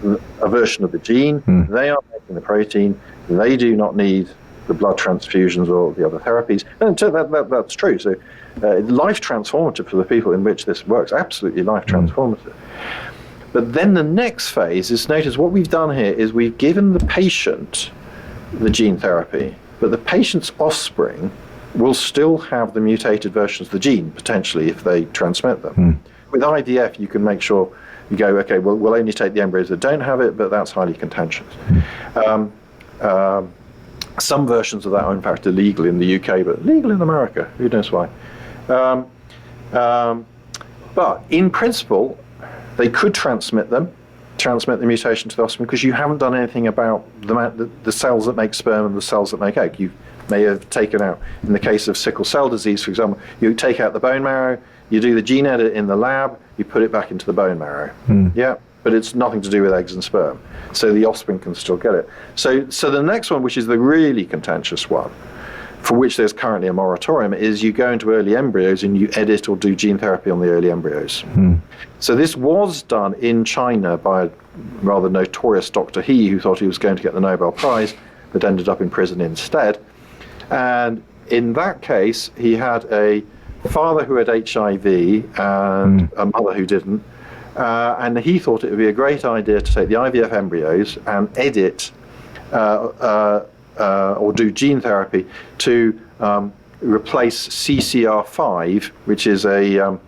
B: a version of the gene. They are making the protein. They do not need the blood transfusions or the other therapies. And so that's true. So life transformative for the people in which this works, absolutely life transformative. But then the next phase is, notice what we've done here is we've given the patient the gene therapy, but the patient's offspring will still have the mutated versions of the gene, potentially, if they transmit them. With IVF, you can make sure you go, okay, well, we'll only take the embryos that don't have it, but that's highly contentious. Some versions of that are in fact illegal in the UK, but legal in America, who knows why. But in principle, they could transmit the mutation to the offspring, because you haven't done anything about the cells that make sperm and the cells that make egg. You may have taken out, in the case of sickle cell disease, for example, you take out the bone marrow, you do the gene edit in the lab, you put it back into the bone marrow. Yeah, but it's nothing to do with eggs and sperm. So the offspring can still get it. So the next one, which is the really contentious one, for which there's currently a moratorium, is you go into early embryos and you edit or do gene therapy on the early embryos. So this was done in China by a rather notorious Dr. He, who thought he was going to get the Nobel Prize, but ended up in prison instead. And in that case, he had a father who had HIV and a mother who didn't. And he thought it would be a great idea to take the IVF embryos and edit or do gene therapy to replace CCR5, which is a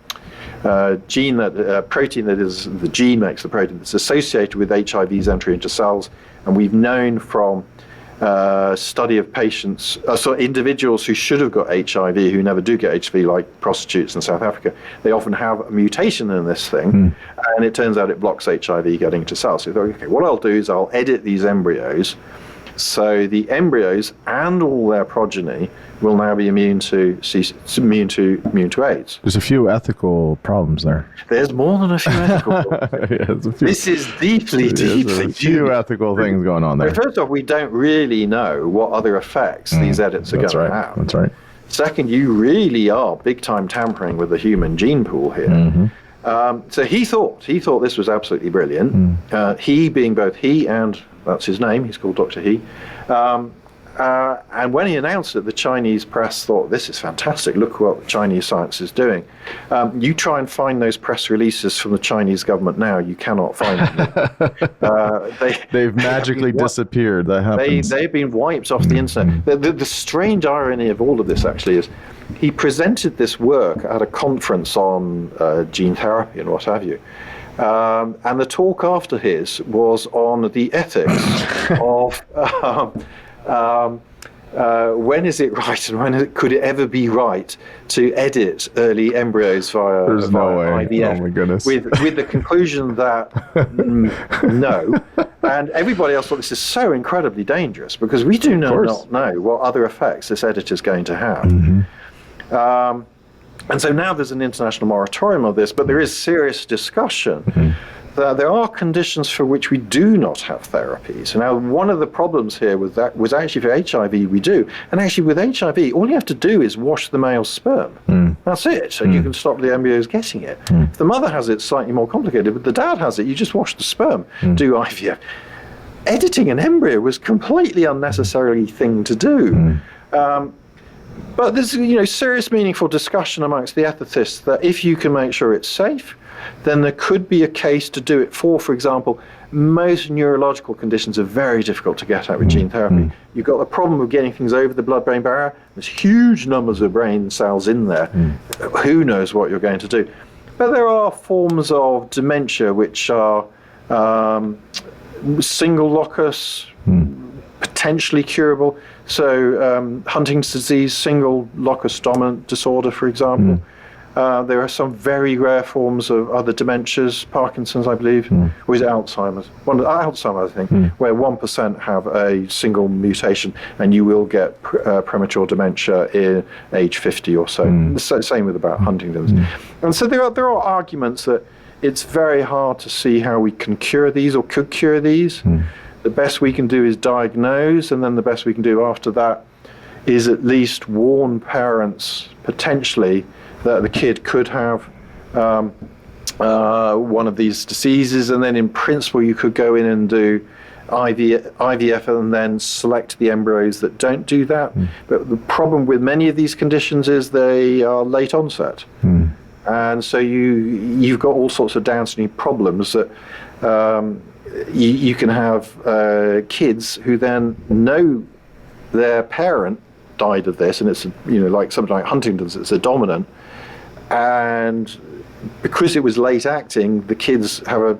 B: protein that is, the gene makes the protein that's associated with HIV's entry into cells. And we've known from study of patients, individuals who should have got HIV, who never do get HIV, like prostitutes in South Africa, they often have a mutation in this thing, and it turns out it blocks HIV getting to cells. So you thought, okay, what I'll do is I'll edit these embryos, so the embryos and all their progeny will now be immune to AIDS.
A: There's a few ethical problems there.
B: There's more than a few ethical problems. This is deeply
A: a few ethical things going on there.
B: First off, we don't really know what other effects these edits are going to have.
A: That's right.
B: Second, you really are big-time tampering with the human gene pool here. So he thought this was absolutely brilliant. He being both he and, that's his name, he's called Dr. He. And when he announced it, the Chinese press thought, this is fantastic, look what Chinese science is doing. You try and find those press releases from the Chinese government now, you cannot find them.
A: They've magically disappeared. That happens.
B: They've been wiped off the internet. The strange irony of all of this actually is, he presented this work at a conference on gene therapy and what have you. And the talk after his was on the ethics of when is it right, and could it ever be right to edit early embryos via IVF?
A: Oh my goodness!
B: With the conclusion that no, and everybody else thought this is so incredibly dangerous because we do not know what other effects this edit is going to have. And so now there's an international moratorium on this, but there is serious discussion that there are conditions for which we do not have therapies. Now, one of the problems here with that was actually for HIV we do. And actually with HIV, all you have to do is wash the male sperm. That's it. And you can stop the embryos getting it. If the mother has it, it's slightly more complicated, but the dad has it, you just wash the sperm, do IVF. Editing an embryo was completely unnecessary thing to do. But there's serious, meaningful discussion amongst the ethicists that if you can make sure it's safe, then there could be a case to do it for example, most neurological conditions are very difficult to get at with gene therapy. You've got the problem of getting things over the blood-brain barrier. There's huge numbers of brain cells in there. Who knows what you're going to do? But there are forms of dementia which are single locus, potentially curable. So Huntington's disease, single locus dominant disorder, for example. There are some very rare forms of other dementias, Parkinson's, I believe, or is it Alzheimer's? Alzheimer's, I think, where 1% have a single mutation, and you will get premature dementia in age 50 or so. The same with about Huntington's. And so there are arguments that it's very hard to see how we can cure these or could cure these. The best we can do is diagnose, and then the best we can do after that is at least warn parents potentially that the kid could have one of these diseases, and then in principle you could go in and do IVF and then select the embryos that don't do that. But the problem with many of these conditions is they are late onset. And so you've got all sorts of downstream problems that you can have kids who then know their parent died of this, and it's like something like Huntington's, it's a dominant, and because it was late acting, the kids have a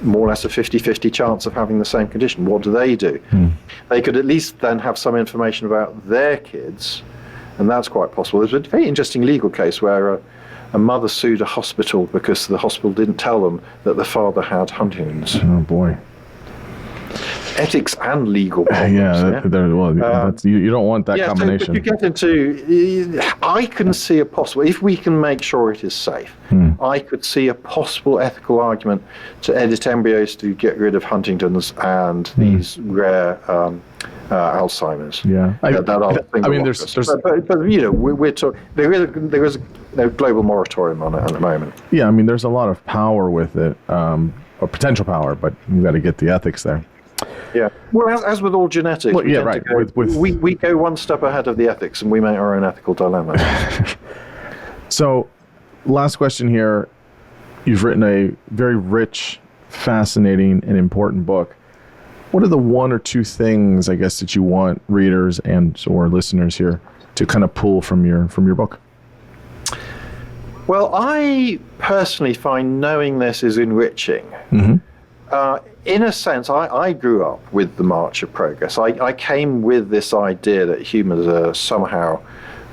B: more or less a 50-50 chance of having the same condition. What do? They could at least then have some information about their kids, and that's quite possible. There's a very interesting legal case where a mother sued a hospital because the hospital didn't tell them that the father had Huntington's.
A: Oh boy.
B: Ethics and legal problems.
A: You don't want that combination.
B: So you get into, I can see a possible, if we can make sure it is safe, I could see a possible ethical argument to edit embryos to get rid of Huntington's and these rare Alzheimer's. We're talking. There is a global moratorium on it at the moment.
A: Yeah, I mean, there's a lot of power with it, or potential power, but you've got to get the ethics there.
B: Yeah. Well, as with all genetics, we go one step ahead of the ethics, and we make our own ethical dilemma.
A: So, last question here. You've written a very rich, fascinating, and important book. What are the one or two things, I guess, that you want readers or listeners here to kind of pull from your book? Well,
B: I personally find knowing this is enriching. In a sense, I grew up with the March of Progress. I came with this idea that humans are somehow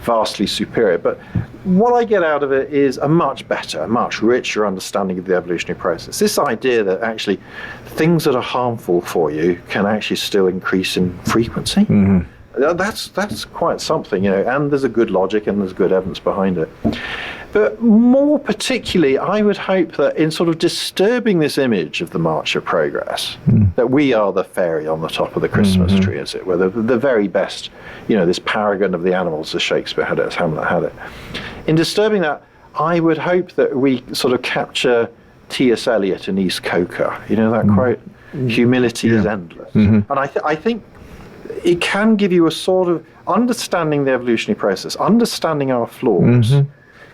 B: vastly superior. But what I get out of it is a much better, much richer understanding of the evolutionary process. This idea that actually things that are harmful for you can actually still increase in frequency. That's quite something, and there's a good logic and there's good evidence behind it. But more particularly, I would hope that in sort of disturbing this image of the March of Progress, that we are the fairy on the top of the Christmas tree, as it were, the very best, this paragon of the animals, as Shakespeare had it, as Hamlet had it. In disturbing that, I would hope that we sort of capture T.S. Eliot and East Coker, that quote, humility is endless. And I think it can give you a sort of understanding the evolutionary process, understanding our flaws,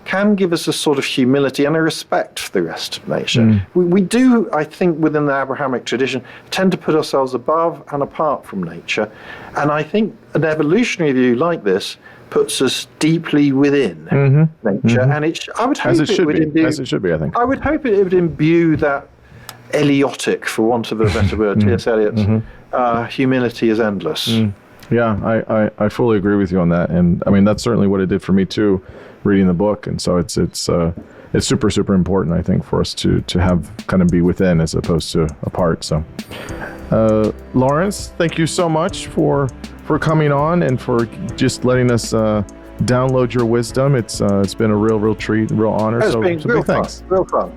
B: can give us a sort of humility and a respect for the rest of nature. We do, I think, within the Abrahamic tradition, tend to put ourselves above and apart from nature. And I think an evolutionary view like this puts us deeply within nature. And I would hope it would imbue, as it should be, I think. I would hope it would imbue that Eliotic, for want of a better word, T.S. Eliot's humility is endless.
A: Yeah, I fully agree with you on that. And I mean, that's certainly what it did for me too, reading the book. And so it's super, super important, I think, for us to have kind of be within as opposed to apart. So, Laurence, thank you so much for coming on and for just letting us download your wisdom. It's been a real treat, real honor.
B: It's been real fun.
A: Thanks.
B: Real fun.